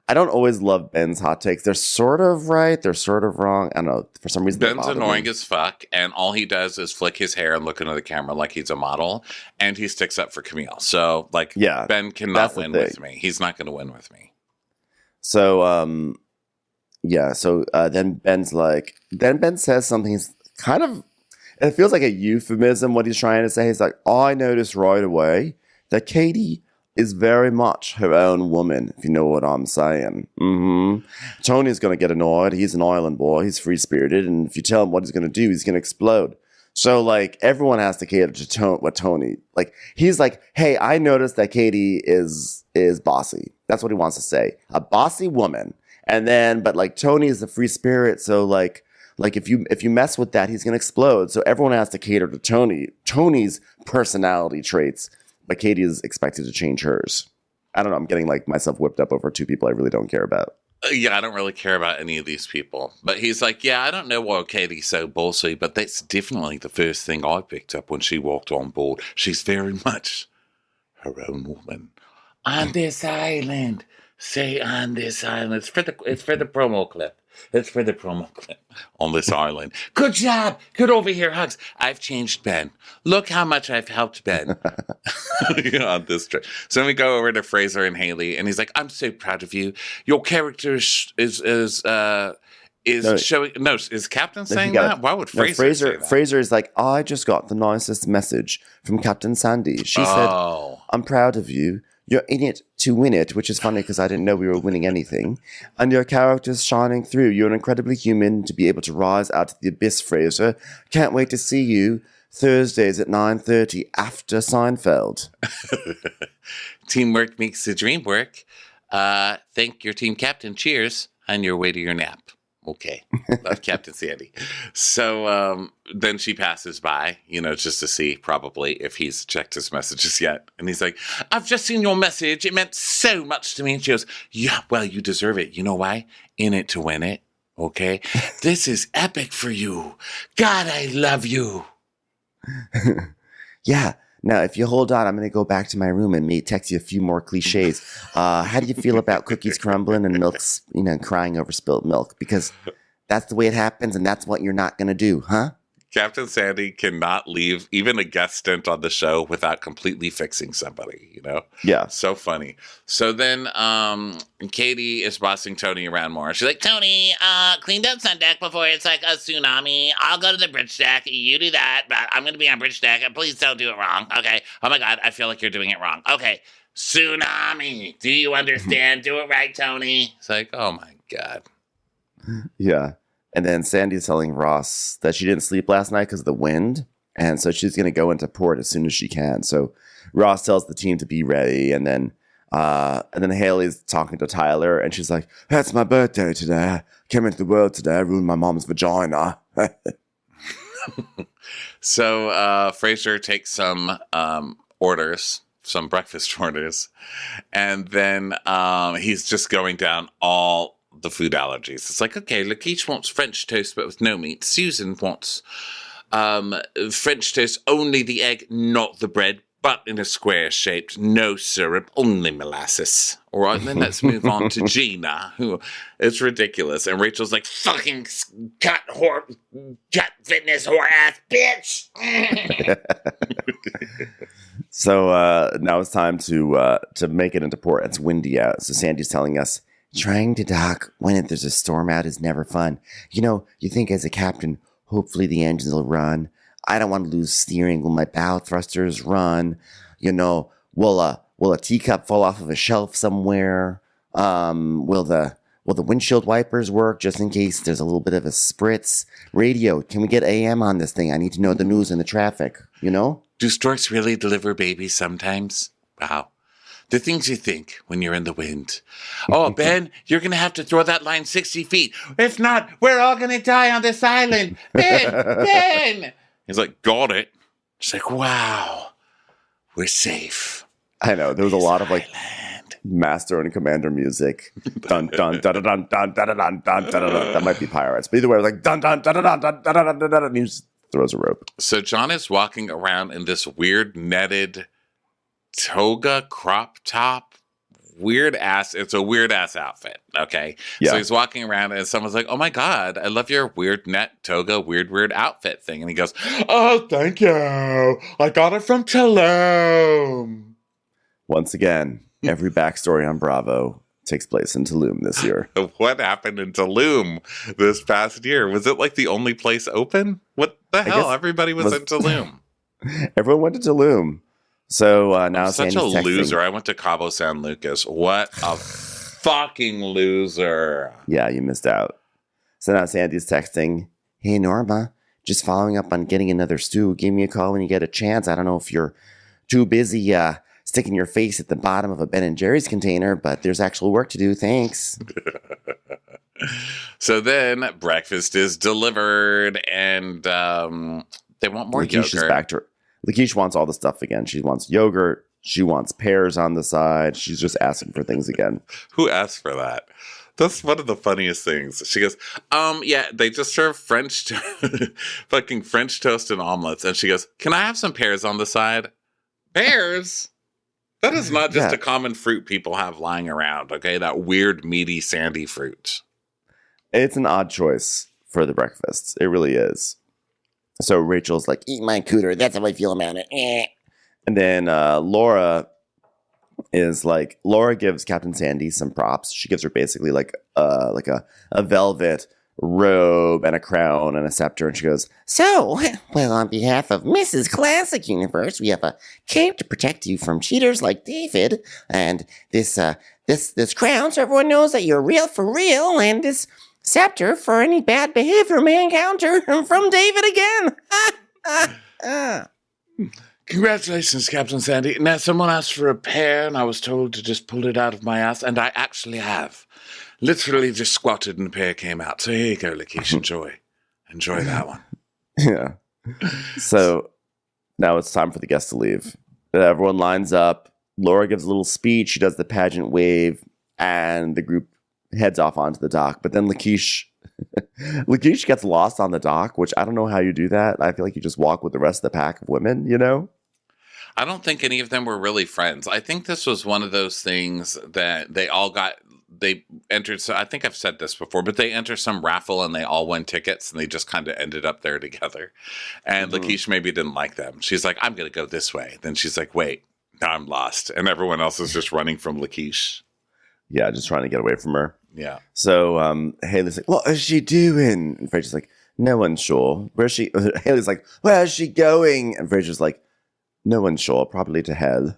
I don't always love Ben's hot takes. They're sort of right. They're sort of wrong. I don't know. For some reason, Ben's annoying as fuck. And all he does is flick his hair and look into the camera like he's a model. And he sticks up for Camille. So Ben cannot win with me. He's not going to win with me. So, then Ben says something. He's kind of, it feels like a euphemism, what he's trying to say. He's like, I noticed right away that Katie is very much her own woman, if you know what I'm saying. Tony's going to get annoyed. He's an island boy. He's free-spirited. And if you tell him what he's going to do, he's going to explode. So like everyone has to cater to what Tony like. He's like, hey, I noticed that Katie is bossy. That's what he wants to say, a bossy woman. And then, but like Tony is the free spirit, so like if you mess with that, he's gonna explode. So everyone has to cater to Tony's personality traits, but Katie is expected to change hers. I don't know. I'm getting like myself whipped up over two people I really don't care about. Yeah, I don't really care about any of these people. But he's like, yeah, I don't know why Katie's so bossy, but that's definitely the first thing I picked up when she walked on board. She's very much her own woman. On this island. Say on this island. It's for the promo clip. It's for the promo clip on this island. Good job. Good over here, hugs. I've changed Ben. Look how much I've helped Ben on this trip. So then we go over to Fraser and Haley, and he's like, "I'm so proud of you. Your character is showing." No, is Captain saying that? Why would Fraser say that? Fraser is like, I just got the nicest message from Captain Sandy. She said, "I'm proud of you. You're in it to win it," which is funny because I didn't know we were winning anything. "And your character's shining through. You're incredibly human to be able to rise out of the abyss, Fraser. Can't wait to see you Thursdays at 9:30 after Seinfeld." Teamwork makes the dream work. Thank your team captain. Cheers on your way to your nap. Okay. Love Captain Sandy. So then she passes by, just to see probably if he's checked his messages yet. And he's like, "I've just seen your message. It meant so much to me." And she goes, "Yeah, well, you deserve it. You know why? In it to win it. Okay? This is epic for you. God, I love you." Yeah. Now, if you hold on, I'm going to go back to my room and text you a few more cliches. How do you feel about cookies crumbling and milk's, crying over spilled milk? Because that's the way it happens, and that's what you're not going to do, huh? Captain Sandy cannot leave even a guest stint on the show without completely fixing somebody, Yeah. So funny. So then Katie is bossing Tony around more. She's like, "Tony, clean down sun deck before it's like a tsunami. I'll go to the bridge deck. You do that, but I'm going to be on bridge deck. And please don't do it wrong. Okay. Oh my God, I feel like you're doing it wrong. Okay. Tsunami. Do you understand? Do it right, Tony." It's like, oh my God. Yeah. And then Sandy's telling Ross that she didn't sleep last night because of the wind. And so she's going to go into port as soon as she can. So Ross tells the team to be ready. And then Haley's talking to Tyler. And she's like, "That's my birthday today. I came into the world today. I ruined my mom's vagina." So Fraser takes some orders, some breakfast orders. And then he's just going down all the food allergies. It's like, okay, Lakeith wants French toast but with no meat. Susan wants French toast, only the egg, not the bread, but in a square shaped, no syrup, only molasses. All right, then let's move on to Gina, who it's ridiculous. And Rachel's like, "Fucking cut fitness whore ass bitch." So now it's time to make it into port. It's windy out. So Sandy's telling us, "Trying to dock when there's a storm out is never fun. You think as a captain, hopefully the engines will run. I don't want to lose steering when my bow thrusters run. Will a teacup fall off of a shelf somewhere? Will the windshield wipers work just in case there's a little bit of a spritz? Radio, can we get AM on this thing? I need to know the news and the traffic, Do storks really deliver babies sometimes? Wow. The things you think when you're in the wind. Oh, Ben, you're going to have to throw that line 60 feet. If not, we're all going to die on this island. Ben! He's like, "Got it." She's like, "Wow, we're safe." I know. There was a lot of like Master and Commander music. Dun, dun, dun, dun, dun, dun, dun, dun, dun, dun. That might be pirates. But either way, it was like dun, dun, dun, dun, dun, dun, dun, dun, dun, and he just throws a rope. So John is walking around in this weird netted toga crop top, it's a weird ass outfit. Okay. Yeah. So he's walking around and someone's like, "Oh my God, I love your weird net toga, weird outfit thing." And he goes, "Oh, thank you. I got it from Tulum." Once again, every backstory on Bravo takes place in Tulum this year. What happened in Tulum this past year? Was it like the only place open? What the hell? Everybody was in Tulum. Everyone went to Tulum. So now I'm such Sandy's a texting. loser. I went to Cabo San Lucas. What a fucking loser. Yeah, you missed out. So now Sandy's texting, "Hey, Norma, just following up on getting another stew. Give me a call when you get a chance. I don't know if you're too busy sticking your face at the bottom of a Ben & Jerry's container, but there's actual work to do. Thanks. So then breakfast is delivered, and they want more Lakeisha's yogurt. back to her. Lakeisha wants all the stuff again. She wants yogurt. She wants pears on the side. She's just asking for things again. Who asked for that? That's one of the funniest things. She goes, yeah, they just serve fucking French toast and omelets. And she goes, can I have some pears on the side? Pears? That is not just a common fruit people have lying around, okay? That weird, meaty, sandy fruit. It's an odd choice for the breakfast. It really is. So Rachel's like, Eat my cooter. That's how I feel about it. and then Laura is like, Laura gives Captain Sandy some props. She gives her basically like a velvet robe and a crown and a scepter, and she goes, So, well, on behalf of Mrs. Classic Universe, we have a cape to protect you from cheaters like David, and this crown so everyone knows that you're real for real, and this scepter for any bad behavior may encounter from David again. Congratulations, Captain Sandy. Now, someone asked for a pear, and I was told to just pull it out of my ass, and I actually have. Literally just squatted, and the pear came out. So here you go, Lakeisha. Enjoy that one. yeah. So now it's time for the guests to leave. Everyone lines up. Laura gives a little speech. She does the pageant wave, and the group heads off onto the dock. But then Lakeisha gets lost on the dock, which I don't know how you do that. I feel like you just walk with the rest of the pack of women, you know? I don't think any of them were really friends. I think this was one of those things that they entered. So I think I've said this before, but they enter some raffle and they all won tickets and they just kind of ended up there together. And Lakeisha maybe didn't like them. She's like, I'm going to go this way. Then she's like, wait, now I'm lost. And everyone else is just running from Lakeisha. Yeah, just trying to get away from her. Yeah. So Haley's like, what is she doing? And Fraser's like, no one's sure. Where's she? Haley's like, where is she going? And Fraser's like, no one's sure, probably to hell.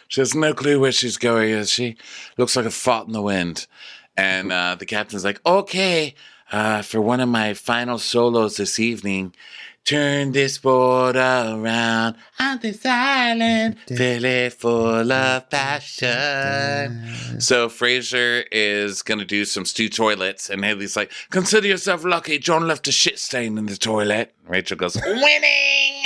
She has no clue where she's going, is she? Looks like a fart in the wind. And the captain's like, okay, for one of my final solos this evening, turn this boat around on this island, fill it full of passion. So Fraser is going to do some stew toilets, and Haley's like, consider yourself lucky. John left a shit stain in the toilet. Rachel goes, winning!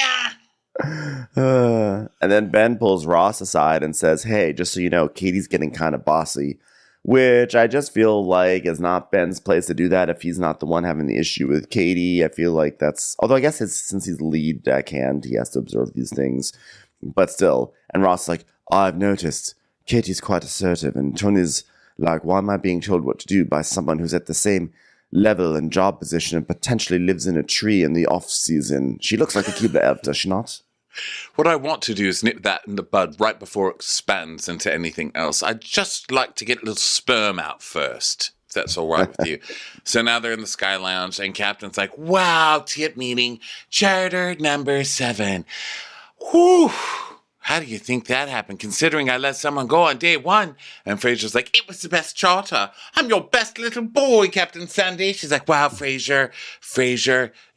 And then Ben pulls Ross aside and says, hey, just so you know, Katie's getting kind of bossy, which I just feel like is not Ben's place to do that if he's not the one having the issue with Katie. I feel like that's, although I guess since he's the lead deckhand, he has to observe these things, but still. And Ross is like, I've noticed Katie's quite assertive, and Tony's like, why am I being told what to do by someone who's at the same level and job position and potentially lives in a tree in the off season? She looks like a Keebler elf, does she not? What I want to do is nip that in the bud right before it expands into anything else. I'd just like to get a little sperm out first, if that's all right with you. So now they're in the Sky Lounge, and Captain's like, wow, tip meeting, charter number 7. Whew. How do you think that happened, considering I let someone go on day 1? And Fraser's like, it was the best charter. I'm your best little boy, Captain Sandy. She's like, wow, Fraser,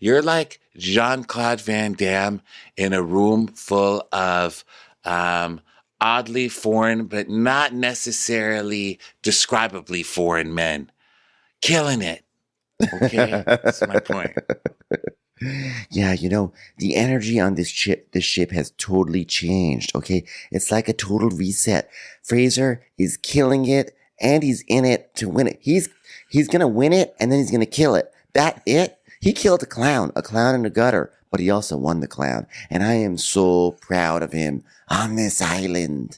you're like Jean-Claude Van Damme in a room full of oddly foreign, but not necessarily describably foreign men. Killing it. Okay, that's my point. Yeah, you know, the energy on this ship has totally changed, okay? It's like a total reset. Fraser is killing it, and he's in it to win it. He's gonna win it, and then he's gonna kill it. That it? He killed a clown in the gutter, but he also won the clown. And I am so proud of him on this island.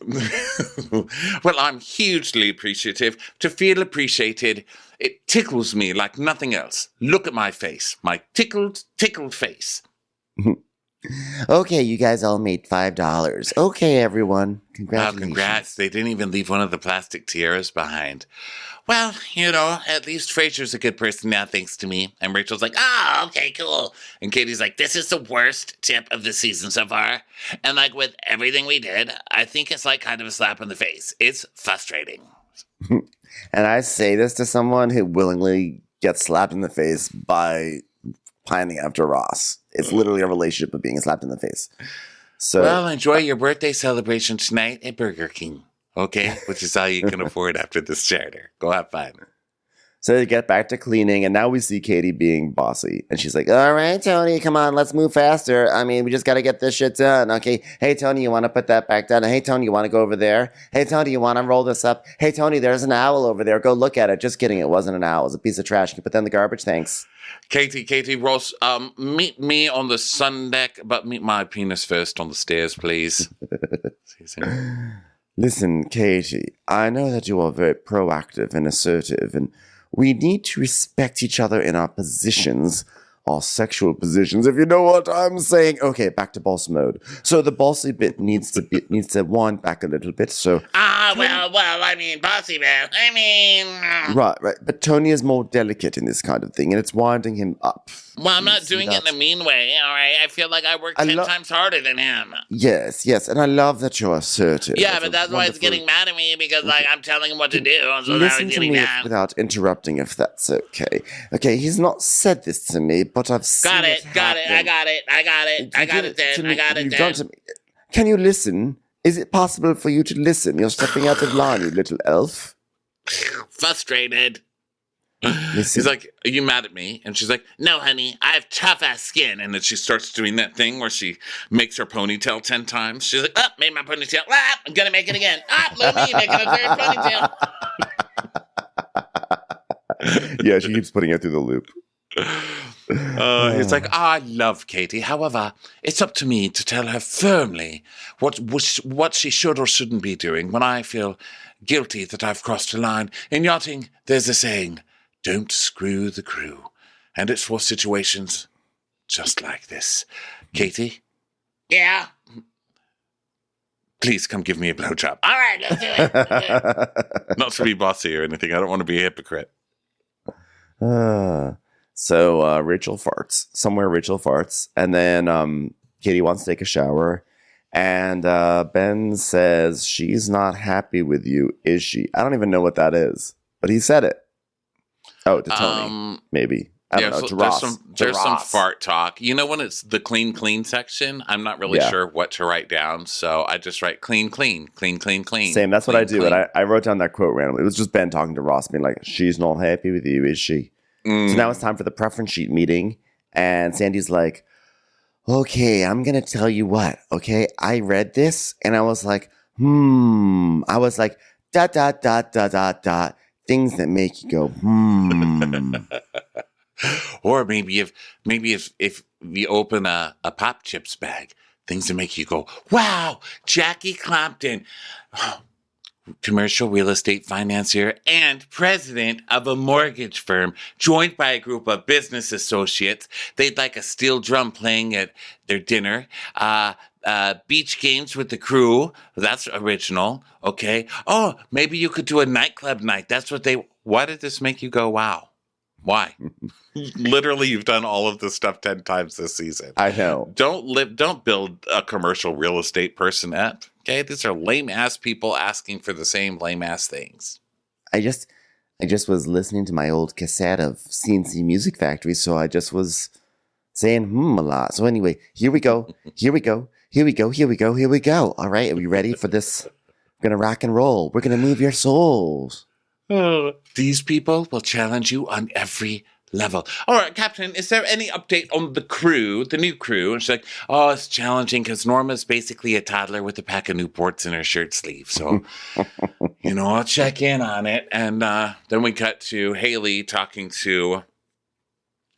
Well, I'm hugely appreciative. To feel appreciated, it tickles me like nothing else. Look at my face, my tickled face. Okay, you guys all made $5. Okay, everyone. Wow, Congratulations. congrats. They didn't even leave one of the plastic tiaras behind. Well, you know, at least Fraser's a good person now, thanks to me. And Rachel's like, okay, cool. And Katie's like, this is the worst tip of the season so far. And like with everything we did, I think it's like kind of a slap in the face. It's frustrating. And I say this to someone who willingly gets slapped in the face by pining after Ross. It's literally a relationship of being slapped in the face. So, Well, enjoy your birthday celebration tonight at Burger King, okay? Which is all you can afford after this charter. Go have fun. So they get back to cleaning, and now we see Katie being bossy. And she's like, all right, Tony, come on, let's move faster. I mean, we just got to get this shit done, okay? Hey, Tony, you want to put that back down? Hey, Tony, you want to go over there? Hey, Tony, you want to roll this up? Hey, Tony, there's an owl over there. Go look at it. Just kidding, it wasn't an owl. It was a piece of trash. Can you put that in the garbage? Thanks. Katie, Ross, meet me on the sun deck, but meet my penis first on the stairs, please. Listen, Katie, I know that you are very proactive and assertive, and we need to respect each other in our positions, our sexual positions, if you know what I'm saying. Okay, back to boss mode. So the bossy bit needs to wind back a little bit. So I mean, bossy man. I mean, right. But Tony is more delicate in this kind of thing, and it's winding him up. well, I'm not doing it in a mean way. All right, I feel like I work 10 times harder than him. Yes, and I love that you're assertive. Yeah, but that's why he's getting mad at me because like I'm telling him what to do. So listen to me without interrupting, if that's okay. Okay, he's not said this to me, but I've seen got it. I got it. Can you listen? Is it possible for you to listen? You're stepping out of line, you little elf. Frustrated. Listen. He's like, are you mad at me? And she's like, no, honey, I have tough-ass skin. And then she starts doing that thing where she makes her ponytail 10 times. She's like, made my ponytail. I'm going to make it again. Look me making a third ponytail. Yeah, she keeps putting it through the loop. He's like, I love Katie. However, it's up to me to tell her firmly what she should or shouldn't be doing when I feel guilty that I've crossed a line. In yachting, there's a saying, don't screw the crew. And it's for situations just like this. Katie? Yeah? Please come give me a blowjob. All right, let's do it. Not to be bossy or anything. I don't want to be a hypocrite. So Rachel farts. And then Katie wants to take a shower. And Ben says, she's not happy with you, is she? I don't even know what that is. But he said it. Oh, to Tony, maybe. I don't know, to Ross. There's some fart talk. You know when it's the clean section? I'm not really sure what to write down. So I just write clean. Same, that's what I do. And I wrote down that quote randomly. It was just Ben talking to Ross, being like, she's not happy with you, is she? So now it's time for the preference sheet meeting. And Sandy's like, okay, I'm going to tell you what, okay? I read this and I was like, I was like, ... things that make you go, Or maybe if you open a Pop Chips bag, things that make you go, wow, Jackie Clapton, commercial real estate financier and president of a mortgage firm, joined by a group of business associates. They'd like a steel drum playing at their dinner. Beach games with the crew. That's original. Okay. Oh, maybe you could do a nightclub night. Why did this make you go, wow? Why? Literally, you've done all of this stuff 10 times this season. I know. Don't build a commercial real estate person up. Okay, these are lame ass people asking for the same lame ass things. I just was listening to my old cassette of CNC Music Factory, so I just was saying a lot. So anyway, here we go. All right, are we ready for this? We're gonna rock and roll. We're gonna move your souls. These people will challenge you on every level. All right, Captain, is there any update on the crew, the new crew? And she's like, oh, it's challenging because Norma's basically a toddler with a pack of Newports in her shirt sleeve. So, I'll check in on it. And then we cut to Haley talking to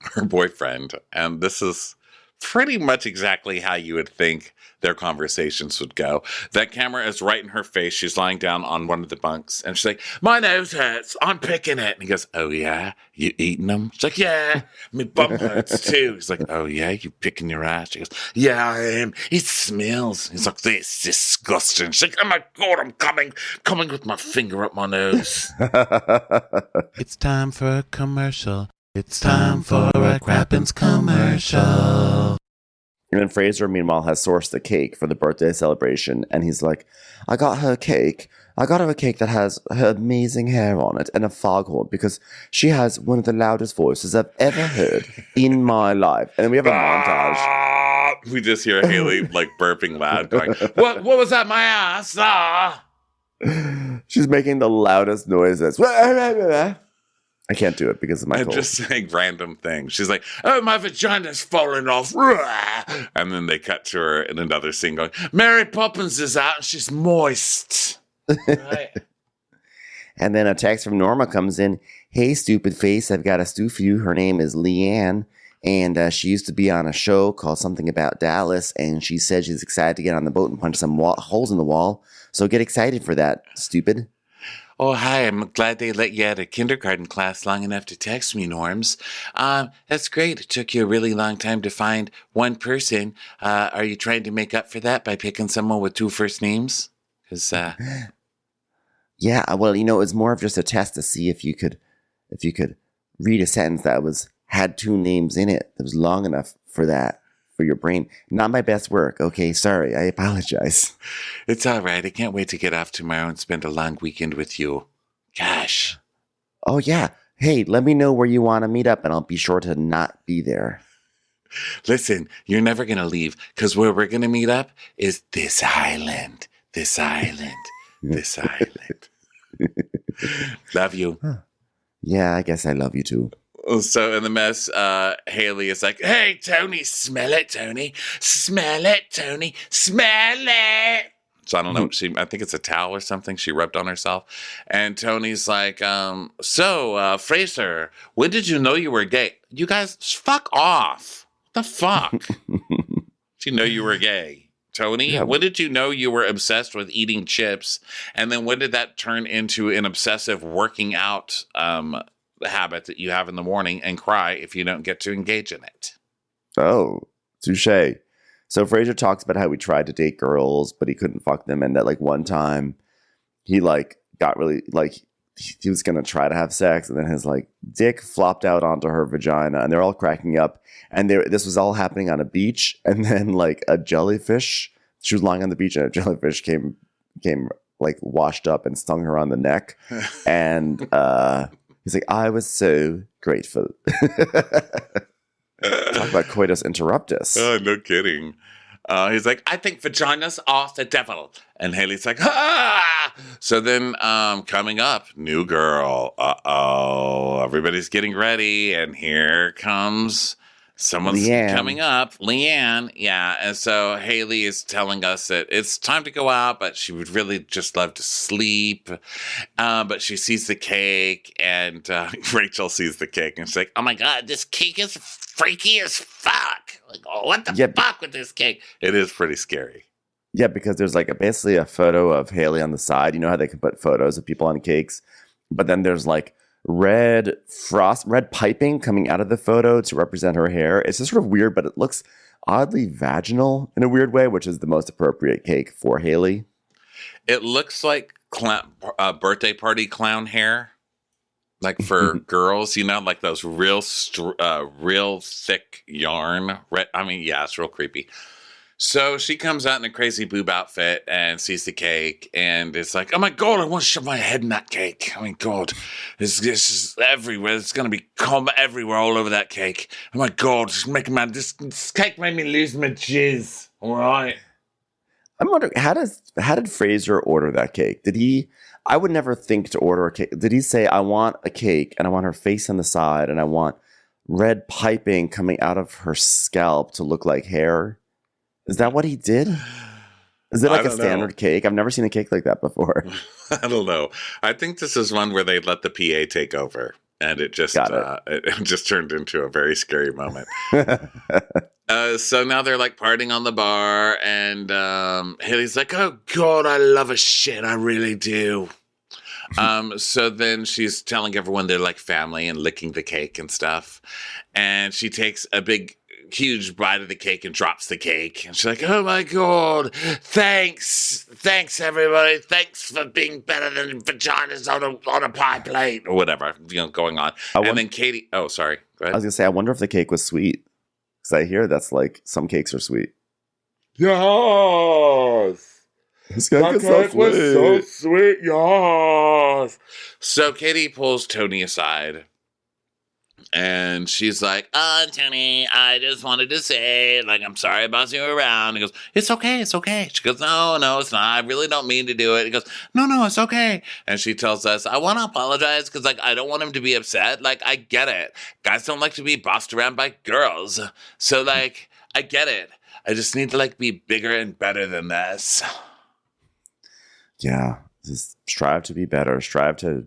her boyfriend. And this is pretty much exactly how you would think their conversations would go. That camera is right in her face. She's lying down on one of the bunks. And she's like, my nose hurts. I'm picking it. And he goes, oh, yeah? You eating them? She's like, yeah. My bum hurts, too. He's like, oh, yeah? You picking your ass? She goes, yeah, I am. It smells. He's like, this is disgusting. She's like, oh, my God, I'm coming with my finger up my nose. It's time for a commercial. It's time for a Crappens commercial. And then Fraser, meanwhile, has sourced the cake for the birthday celebration. And he's like, I got her a cake. I got her a cake that has her amazing hair on it and a foghorn because she has one of the loudest voices I've ever heard in my life. And then we have a montage. We just hear Haley like burping loud, going, "What was that? My ass!" Ah. She's making the loudest noises. I can't do it because of my And cold. just saying random things. She's like, "Oh, my vagina's falling off." And then they cut to her in another scene going, "Mary Poppins is out and she's moist." Right. And then a text from Norma comes in. Hey, stupid face, I've got a stew for you. Her name is Leanne. And she used to be on a show called Something About Dallas. And she said she's excited to get on the boat and punch some holes in the wall. So get excited for that, stupid. Oh, hi. I'm glad they let you out of kindergarten class long enough to text me, Norms. That's great. It took you a really long time to find one person. Are you trying to make up for that by picking someone with 2 first names? Because, Yeah, well, it was more of just a test to see if you could read a sentence that had 2 names in it that was long enough for your brain. Not my best work. Okay, sorry. I apologize. it's all right. I can't wait to get off tomorrow and spend a long weekend with you. Gosh. Oh, yeah. Hey, let me know where you want to meet up, and I'll be sure to not be there. Listen, you're never going to leave because where we're going to meet up is this island. This island. This island. Love you. Yeah, I guess I love you too. So in the mess, Haley is like, "Hey, Tony, smell it, Tony. Smell it, Tony. Smell it." So I don't know. I think it's a towel or something she rubbed on herself. And Tony's like, Fraser, when did you know you were gay? You guys, fuck off. What the fuck? Did you know you were gay? Tony, Yeah. when did you know you were obsessed with eating chips? And then when did that turn into an obsessive working out habit that you have in the morning and cry if you don't get to engage in it? Oh, touche. So Fraser talks about how he tried to date girls, but he couldn't fuck them. And that one time he got really he was going to try to have sex. And then his dick flopped out onto her vagina and they're all cracking up. And this was all happening on a beach. And then a jellyfish, she was lying on the beach and a jellyfish came washed up and stung her on the neck. And, he's like, I was so grateful. Talk about coitus interruptus. Oh, no kidding. He's like, I think vaginas are the devil. And Haley's like, ah! So then coming up, new girl. Uh-oh. Everybody's getting ready. And here comes someone's Leanne. coming up. Leanne. Yeah. And so Haley is telling us that it's time to go out, but she would really just love to sleep. But she sees the cake and Rachel sees the cake and she's like, oh my God, this cake is freaky as fuck. Like, oh, what the fuck with this cake? It is pretty scary. Yeah, because there's basically a photo of Haley on the side. You know how they can put photos of people on cakes? But then there's red piping coming out of the photo to represent her hair. It's just sort of weird, but it looks oddly vaginal in a weird way, which is the most appropriate cake for Haley. It looks like birthday party clown hair. For girls, those real thick yarn. It's real creepy. So she comes out in a crazy boob outfit and sees the cake and it's like, oh my God, I want to shove my head in that cake. Oh my God, this is everywhere. It's going to be cum everywhere all over that cake. Oh my God, this cake made me lose my jizz. All right. I'm wondering, how did Fraser order that cake? I would never think to order a cake. Did he say, I want a cake and I want her face on the side and I want red piping coming out of her scalp to look like hair? Is that what he did? Is it a standard cake? I've never seen a cake like that before. I don't know. I think this is one where they let the PA take over and it just it just turned into a very scary moment. So now they're partying on the bar and Haley's like, oh God, I love a shit. I really do. So then she's telling everyone they're family and licking the cake and stuff. And she takes a big, huge bite of the cake and drops the cake. And she's like, oh my God, thanks. Thanks, everybody. Thanks for being better than vaginas on a pie plate or whatever, going on. And then Katie, oh, sorry. Go ahead. I was going to say, I wonder if the cake was sweet. Because I hear that's like some cakes are sweet. Yes. This guy That cake was so sweet. Yes. So Katie pulls Tony aside. And she's like, Tony, I just wanted to say, like, I'm sorry about you around. He goes, it's okay, it's okay. She goes, no, it's not. I really don't mean to do it. He goes, no, it's okay. And she tells us, I want to apologize because, like, I don't want him to be upset. Like, I get it. Guys don't like to be bossed around by girls. So, like, I get it. I just need to, like, be bigger and better than this. Yeah, just strive to be better. Strive to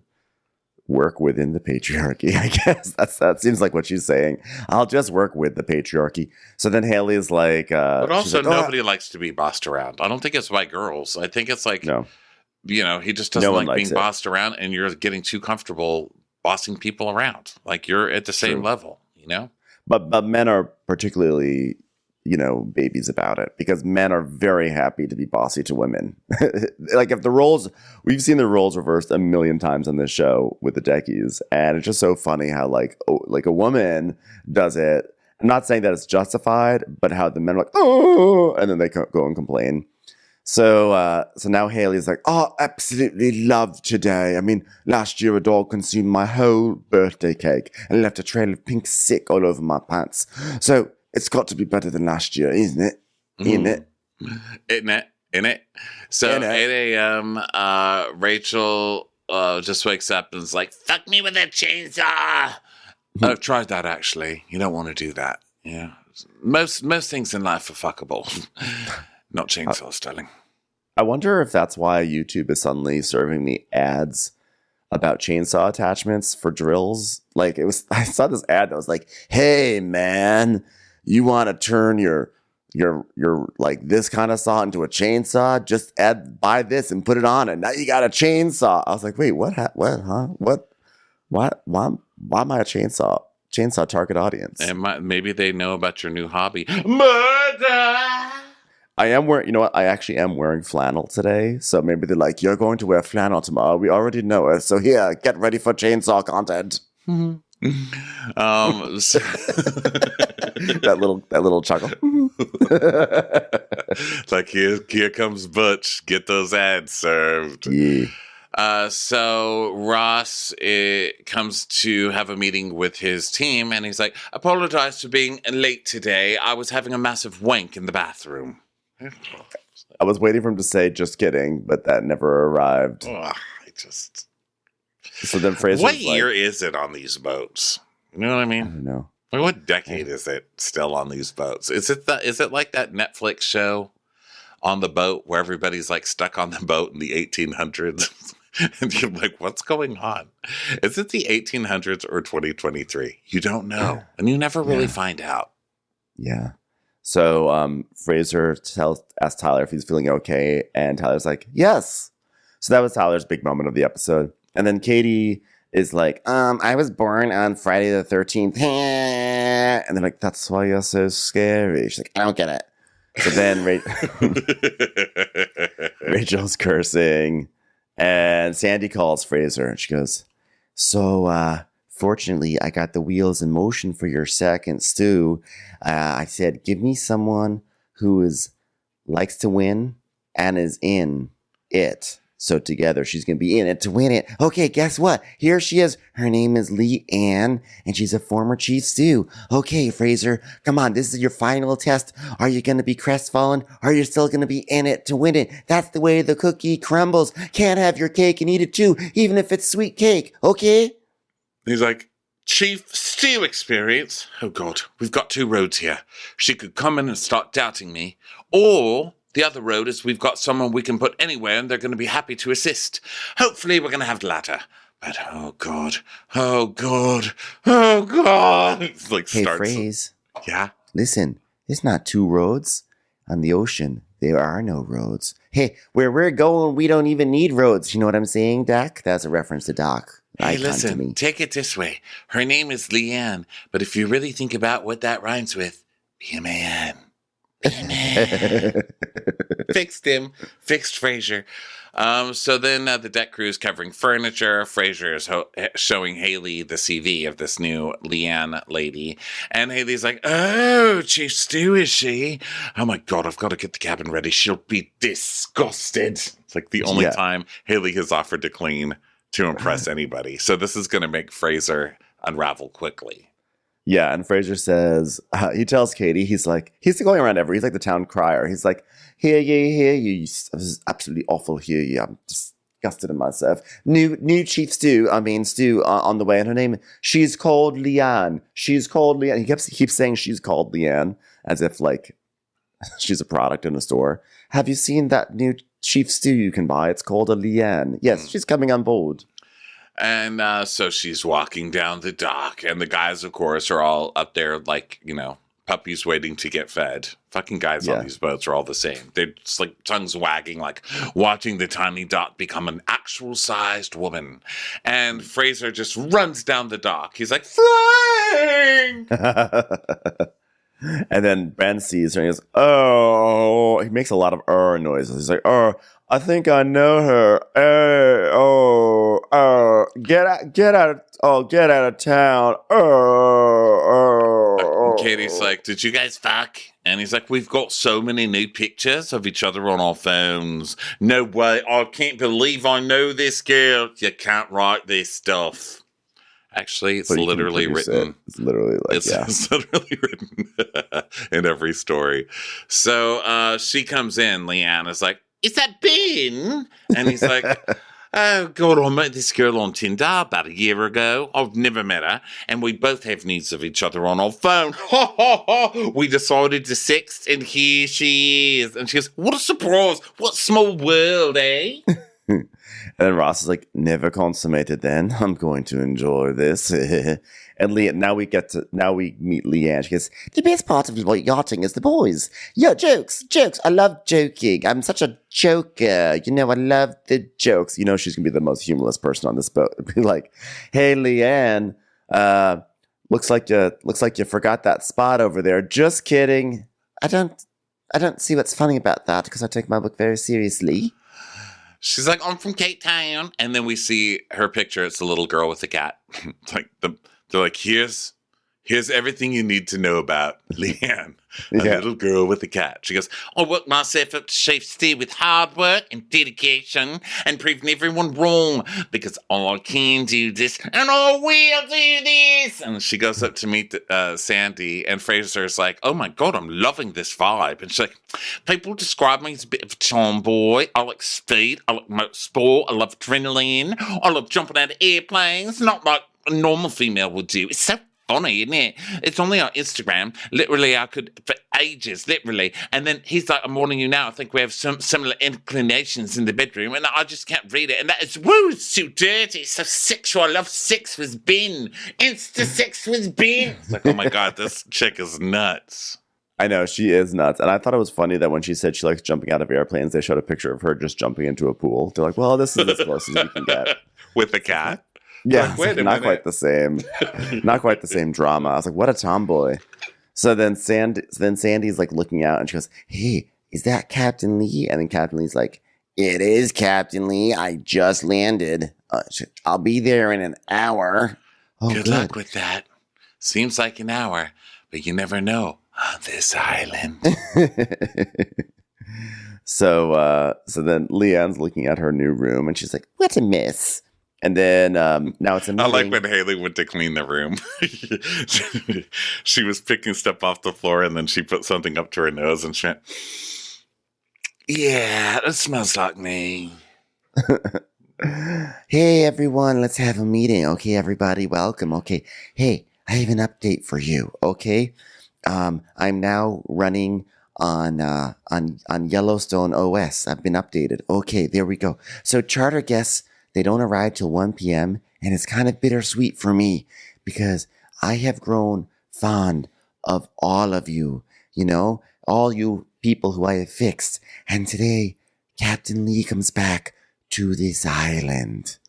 work within the patriarchy, I guess. That seems like what she's saying. I'll just work with the patriarchy. So then Haley is like... but also, like, nobody likes to be bossed around. I don't think it's by girls. I think it's like, no. He just doesn't like being it. bossed around, and you're getting too comfortable bossing people around. Like, you're at the same level, But men are particularly... babies about it, because men are very happy to be bossy to women. Like, if the roles, we've seen the roles reversed a million times on this show with the Deckies, and it's just so funny how like a woman does it. I'm not saying that it's justified, but how the men are like, oh, and then they go and complain. So now Haley's like, oh, absolutely love today. I mean, last year a dog consumed my whole birthday cake and left a trail of pink sick all over my pants. So it's got to be better than last year, isn't it? Isn't it? In it. So 8 a.m., Rachel just wakes up and is like, fuck me with a chainsaw. I've tried that, actually. You don't want to do that. Yeah. Most things in life are fuckable. Not chainsaws, darling. I wonder if that's why YouTube is suddenly serving me ads about chainsaw attachments for drills. Like, I saw this ad that was like, hey, man, you want to turn your like this kind of saw into a chainsaw? Just buy this and put it on, and now you got a chainsaw. I was like, wait, what? What? Huh? What? Why am I a chainsaw target audience? And maybe they know about your new hobby, murder. I am wearing. You know what? I actually am wearing flannel today, so maybe they're like, you're going to wear flannel tomorrow. We already know it. So here, get ready for chainsaw content. Mm-hmm. that little chuckle. Like, here comes Butch. Get those ads served. Yeah. So Ross comes to have a meeting with his team, and he's like, apologize for being late today. I was having a massive wank in the bathroom. I was waiting for him to say, just kidding, but that never arrived. So then Fraser, what year is it on these boats? You know what I mean? I don't know. Like, what decade is it still on these boats? Is it like that Netflix show On the Boat where everybody's like stuck on the boat in the 1800s? And you're like, what's going on? Is it the 1800s or 2023? You don't know. And you never really find out. Yeah. So Fraser asks Tyler if he's feeling okay, and Tyler's like, yes. So that was Tyler's big moment of the episode. And then Katie is like, I was born on Friday the 13th. And they're like, that's why you're so scary. She's like, I don't get it. So then Rachel's cursing, and Sandy calls Fraser, and she goes, so fortunately, I got the wheels in motion for your second stew. I said, give me someone who likes to win and is in it. So together, she's going to be in it to win it. Okay, guess what? Here she is. Her name is Lee Ann, and she's a former chief stew. Okay, Fraser, come on. This is your final test. Are you going to be crestfallen? Are you still going to be in it to win it? That's the way the cookie crumbles. Can't have your cake and eat it too, even if it's sweet cake. Okay? He's like, Chief stew experience? Oh, God, we've got two roads here. She could come in and start doubting me, or the other road is we've got someone we can put anywhere and they're going to be happy to assist. Hopefully we're going to have the latter. But oh God. It's like hey, Phrase. Yeah? Listen, it's not two roads. On the ocean, there are no roads. Hey, where we're going, we don't even need roads. You know what I'm saying, Doc? That's a reference to Doc. Hey, listen, take it this way. Her name is Leanne, but if you really think about what that rhymes with, be a man. Fixed him. Fixed Frasier. So then the deck crew is covering furniture. Frasier is showing Haley the CV of this new Leanne lady. And Haley's like, oh, Chief Stew, is she? Oh my God, I've got to get the cabin ready. She'll be disgusted. It's like the only time Haley has offered to clean to impress anybody. So this is going to make Frasier unravel quickly. Yeah, and Frasier says, he tells Katie, he's going around he's like the town crier. He's like, hear you. This is absolutely awful, hear you. I'm disgusted in myself. New Chief Stew on the way, and her name, she's called Leanne. She's called Leanne. He keeps saying she's called Leanne, as if like she's a product in a store. Have you seen that new Chief Stew you can buy? It's called a Leanne. Yes, she's coming on board. And so she's walking down the dock, and the guys, of course, are all up there like, puppies waiting to get fed. Fucking guys on these boats are all the same. They're just like tongues wagging, like watching the tiny dot become an actual sized woman. And Frasier just runs down the dock. He's like, Frank! And then Ben sees her and he goes, oh, he makes a lot of noises. He's like, oh, I think I know her. Get out of town. And Katie's like, did you guys fuck? And he's like, we've got so many new pictures of each other on our phones. No way. I can't believe I know this girl. You can't write this stuff. Actually, it's literally written. It's literally it's literally written in every story. So she comes in. Leanne is like, is that Ben? And he's like, oh, God, I met this girl on Tinder about a year ago. I've never met her. And we both have needs of each other on our phone. We decided to sext, and here she is. And she goes, what a surprise. What small world, eh? And then Ross is like, never consummated then. I'm going to enjoy this. And now we meet Leanne. She goes, the best part of yachting is the boys. Yeah, jokes. I love joking. I'm such a joker. I love the jokes. She's going to be the most humorless person on this boat. Be like, hey, Leanne, looks like you forgot that spot over there. Just kidding. I don't see what's funny about that because I take my book very seriously. She's like, I'm from Cape Town. And then we see her picture. It's a little girl with a cat. It's like they're like, here's everything you need to know about Leanne, a little girl with a cat. She goes, I work myself up to Chief Stew with hard work and dedication and proving everyone wrong because I can do this and I will do this. And she goes up to meet Sandy, and Fraser's like, oh my God, I'm loving this vibe. And she's like, people describe me as a bit of a tomboy. I like speed. I like motorsport. I love adrenaline. I love jumping out of airplanes. Not like a normal female would do. It's so funny, isn't it? It's only on Instagram. Literally, I could, for ages, literally. And then he's like, I'm warning you now, I think we have some similar inclinations in the bedroom, and I just can't read it. And that is, it's so dirty, it's so sexual. I love sex with Ben. Insta sex with Ben. It's like, oh my God, this chick is nuts. I know, she is nuts. And I thought it was funny that when she said she likes jumping out of airplanes, they showed a picture of her just jumping into a pool. They're like, well, this is as close as you can get. With the cat? Yeah, like, not quite the same. Not quite the same drama. I was like, what a tomboy. So then Sandy's like looking out and she goes, hey, is that Captain Lee? And then Captain Lee's like, it is Captain Lee. I just landed. I'll be there in an hour. Oh, good luck with that. Seems like an hour, but you never know on this island. So then Leanne's looking at her new room and she's like, what a mess. And then now it's a meeting. I like when Haley went to clean the room. She was picking stuff off the floor, and then she put something up to her nose, and she went, yeah, it smells like me. Hey, everyone, let's have a meeting. Okay, everybody, welcome. Okay, hey, I have an update for you, okay? I'm now running on Yellowstone OS. I've been updated. Okay, there we go. So charter guests, they don't arrive till 1 p.m., and it's kind of bittersweet for me because I have grown fond of all of you, all you people who I have fixed. And today, Captain Lee comes back to this island.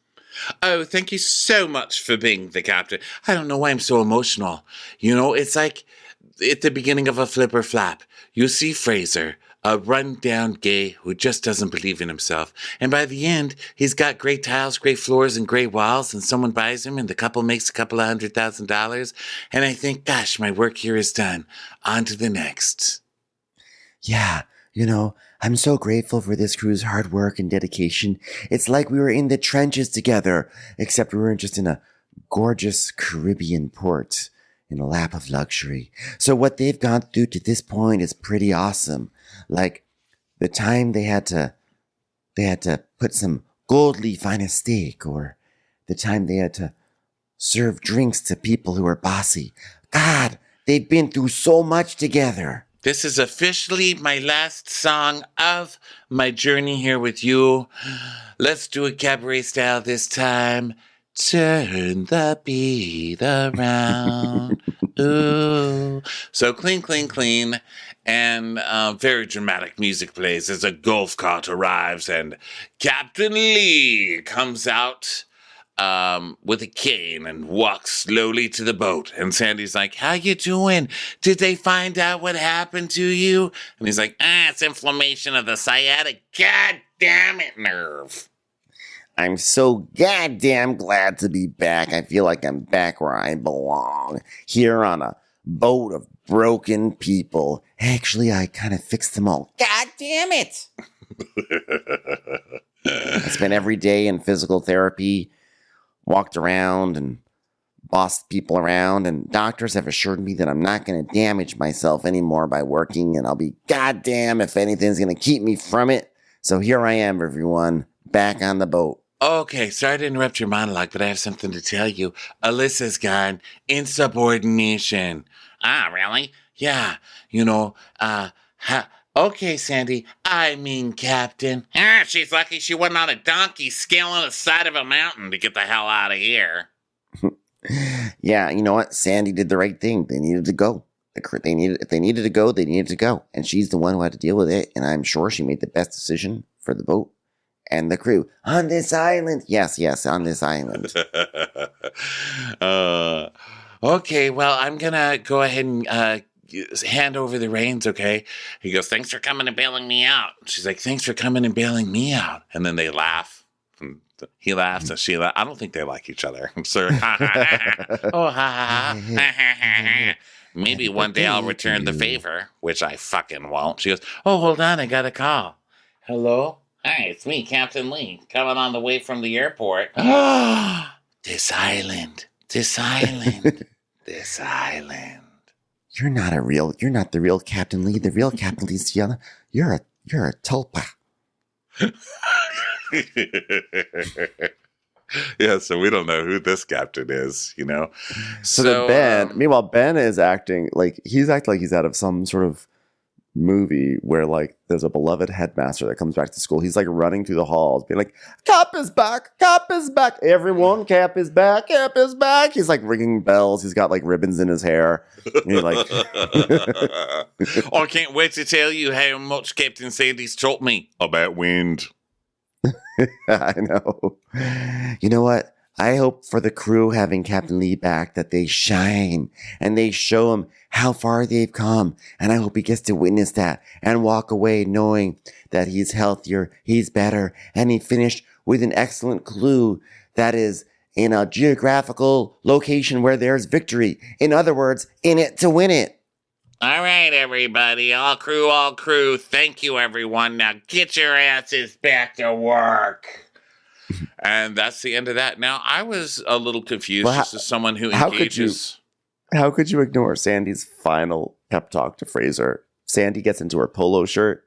Oh, thank you so much for being the captain. I don't know why I'm so emotional. It's like at the beginning of a flip or flap, you see Fraser, a run-down gay who just doesn't believe in himself. And by the end, he's got great tiles, great floors, and great walls, and someone buys him, and the couple makes a couple of $100,000. And I think, gosh, my work here is done. On to the next. Yeah, I'm so grateful for this crew's hard work and dedication. It's like we were in the trenches together, except we weren't just in a gorgeous Caribbean port in a lap of luxury. So what they've gone through to this point is pretty awesome. Like the time they had to put some gold leaf on a steak, or the time they had to serve drinks to people who were bossy. God, they've been through so much together. This is officially my last song of my journey here with you. Let's do it cabaret style this time. Turn the beat around. Ooh. So clean, clean, clean. And very dramatic music plays as a golf cart arrives and Captain Lee comes out with a cane and walks slowly to the boat. And Sandy's like, how you doing? Did they find out what happened to you? And he's like, it's inflammation of the sciatic goddamn it nerve. I'm so goddamn glad to be back. I feel like I'm back where I belong. Here on a boat of broken people. Actually, I kind of fixed them all. God damn it! I spent every day in physical therapy, walked around and bossed people around, and doctors have assured me that I'm not going to damage myself anymore by working, and I'll be goddamn if anything's going to keep me from it. So here I am, everyone, back on the boat. Okay, sorry to interrupt your monologue, but I have something to tell you. Alyssa's gone. Insubordination. Ah, really? Yeah, okay, Sandy, I mean Captain. She's lucky she wasn't on a donkey scaling the side of a mountain to get the hell out of here. Yeah, you know what? Sandy did the right thing. They needed to go. If they needed to go, they needed to go. And she's the one who had to deal with it, and I'm sure she made the best decision for the boat and the crew. On this island. Yes, on this island. Okay, well, I'm going to go ahead and hand over the reins, okay? He goes, thanks for coming and bailing me out. She's like, thanks for coming and bailing me out. And then they laugh. And he laughs and she laughs. I don't think they like each other. So, oh, ha, ha. Maybe one day I'll return the favor, which I fucking won't. She goes, oh, hold on, I got a call. Hello? Hi, it's me, Captain Lee, coming on the way from the airport. This island. This island. You're not the real Captain Lee. The real Captain Lee's Tiana. You're a tulpa. Yeah, so we don't know who this captain is, So meanwhile, Ben is acting like he's out of some sort of movie where like there's a beloved headmaster that comes back to school. He's like running through the halls being like, Cap is back, everyone, Cap is back. He's like ringing bells. He's got like ribbons in his hair. And he's like I can't wait to tell you how much Captain Sandy's taught me about wind. I know. You know what? I hope for the crew having Captain Lee back that they shine and they show him how far they've come. And I hope he gets to witness that and walk away knowing that he's healthier, he's better, and he finished with an excellent clue that is in a geographical location where there's victory. In other words, in it to win it. All right, everybody. All crew. Thank you, everyone. Now get your asses back to work. And that's the end of that. Now, I was a little confused just as someone who engages. How could you ignore Sandy's final pep talk to Fraser? Sandy gets into her polo shirt.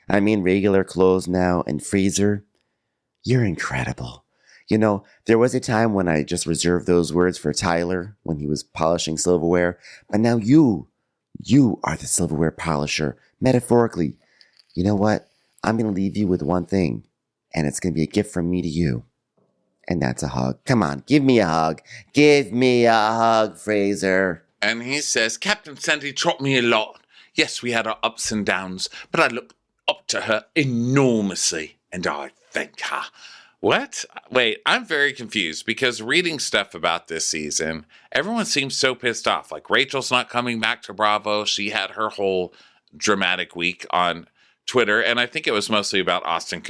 I mean, regular clothes now. And Fraser, you're incredible. There was a time when I just reserved those words for Tyler when he was polishing silverware. But now you are the silverware polisher, metaphorically. You know what? I'm going to leave you with one thing. And it's going to be a gift from me to you. And that's a hug. Come on, give me a hug. Give me a hug, Fraser. And he says, Captain Sandy taught me a lot. Yes, we had our ups and downs, but I look up to her enormously, and I thank her. What? Wait, I'm very confused because reading stuff about this season, everyone seems so pissed off. Like Rachel's not coming back to Bravo. She had her whole dramatic week on Twitter, and I think it was mostly about Austin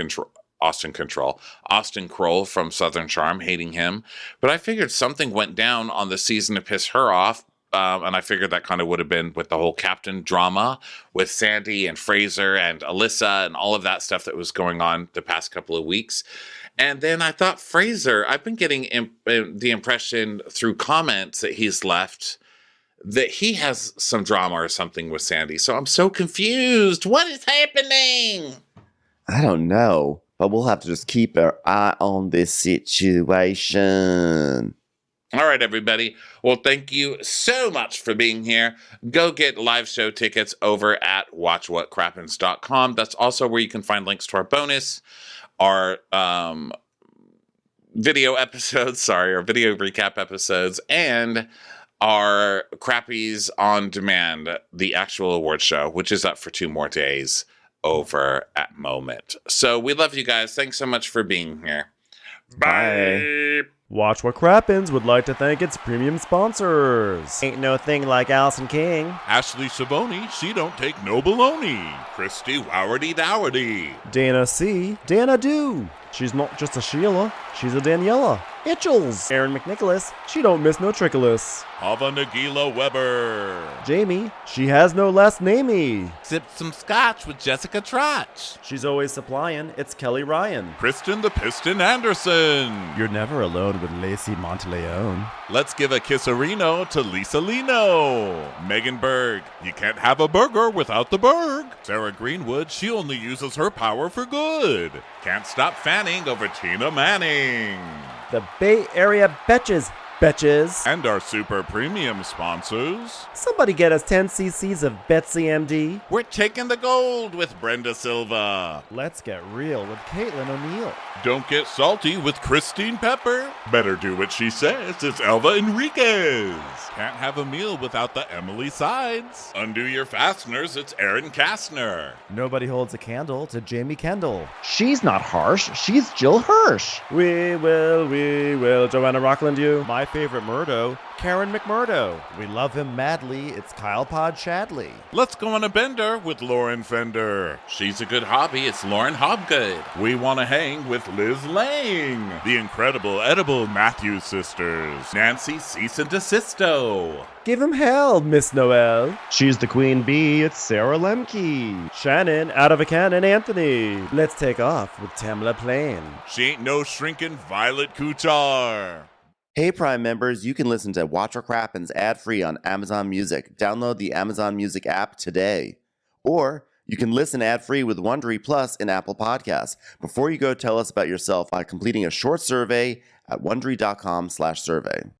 Kroll from Southern Charm, hating him. But I figured something went down on the season to piss her off. And I figured that kind of would have been with the whole captain drama with Sandy and Fraser and Alyssa and all of that stuff that was going on the past couple of weeks. And then I thought Fraser, I've been getting the impression through comments that he's left that he has some drama or something with Sandy. So I'm so confused. What is happening? I don't know, but we'll have to just keep our eye on this situation. All right, everybody. Well, thank you so much for being here. Go get live show tickets over at watchwhatcrappens.com. That's also where you can find links to our bonus, our video episodes, our video recap episodes, and our Crappies on Demand, the actual award show, which is up for 2 more days over at Moment. So we love you guys. Thanks so much for being here. Bye. Watch What Crappens would like to thank its premium sponsors. Ain't no thing like Allison King. Ashley Savoni, she don't take no baloney. Christy Wowardy Dowardy. Dana C. Dana Do. She's not just a Sheila, she's a Daniela. Itchels. Aaron McNicholas. She don't miss no trickolas. Hava Nagila Weber. Jamie. She has no last namey. Sipped some scotch with Jessica Trotch. She's always supplying. It's Kelly Ryan. Kristen the Piston Anderson. You're never alone with Lacey Monteleone. Let's give a kisserino to Lisa Lino. Megan Berg. You can't have a burger without the Berg. Sarah Greenwood. She only uses her power for good. Can't stop fanning over Tina Manning. The Bay Area Betches. Betches. And our super premium sponsors. Somebody get us 10 cc's of Betsy MD. We're taking the gold with Brenda Silva. Let's get real with Caitlin O'Neill. Don't get salty with Christine Pepper. Better do what she says. It's Elva Enriquez. Can't have a meal without the Emily Sides. Undo your fasteners. It's Aaron Kastner. Nobody holds a candle to Jamie Kendall. She's not harsh. She's Jill Hirsch. We will, Joanna Rockland you. My favorite Murdo, Karen McMurdo. We love him madly. It's Kyle Pod Shadley. Let's go on a bender with Lauren Fender. She's a good hobby. It's Lauren Hobgood. We want to hang with Liz Lang. The incredible edible Matthews sisters. Nancy Cease and Desisto. Give him hell, Miss Noel. She's the queen bee. It's Sarah Lemke. Shannon, out of a cannon, Anthony. Let's take off with Tamla Plain. She ain't no shrinking Violet Kuchar. Hey, Prime members, you can listen to Watch What Crappens ad-free on Amazon Music. Download the Amazon Music app today. Or you can listen ad-free with Wondery Plus in Apple Podcasts. Before you go, tell us about yourself by completing a short survey at Wondery.com/survey.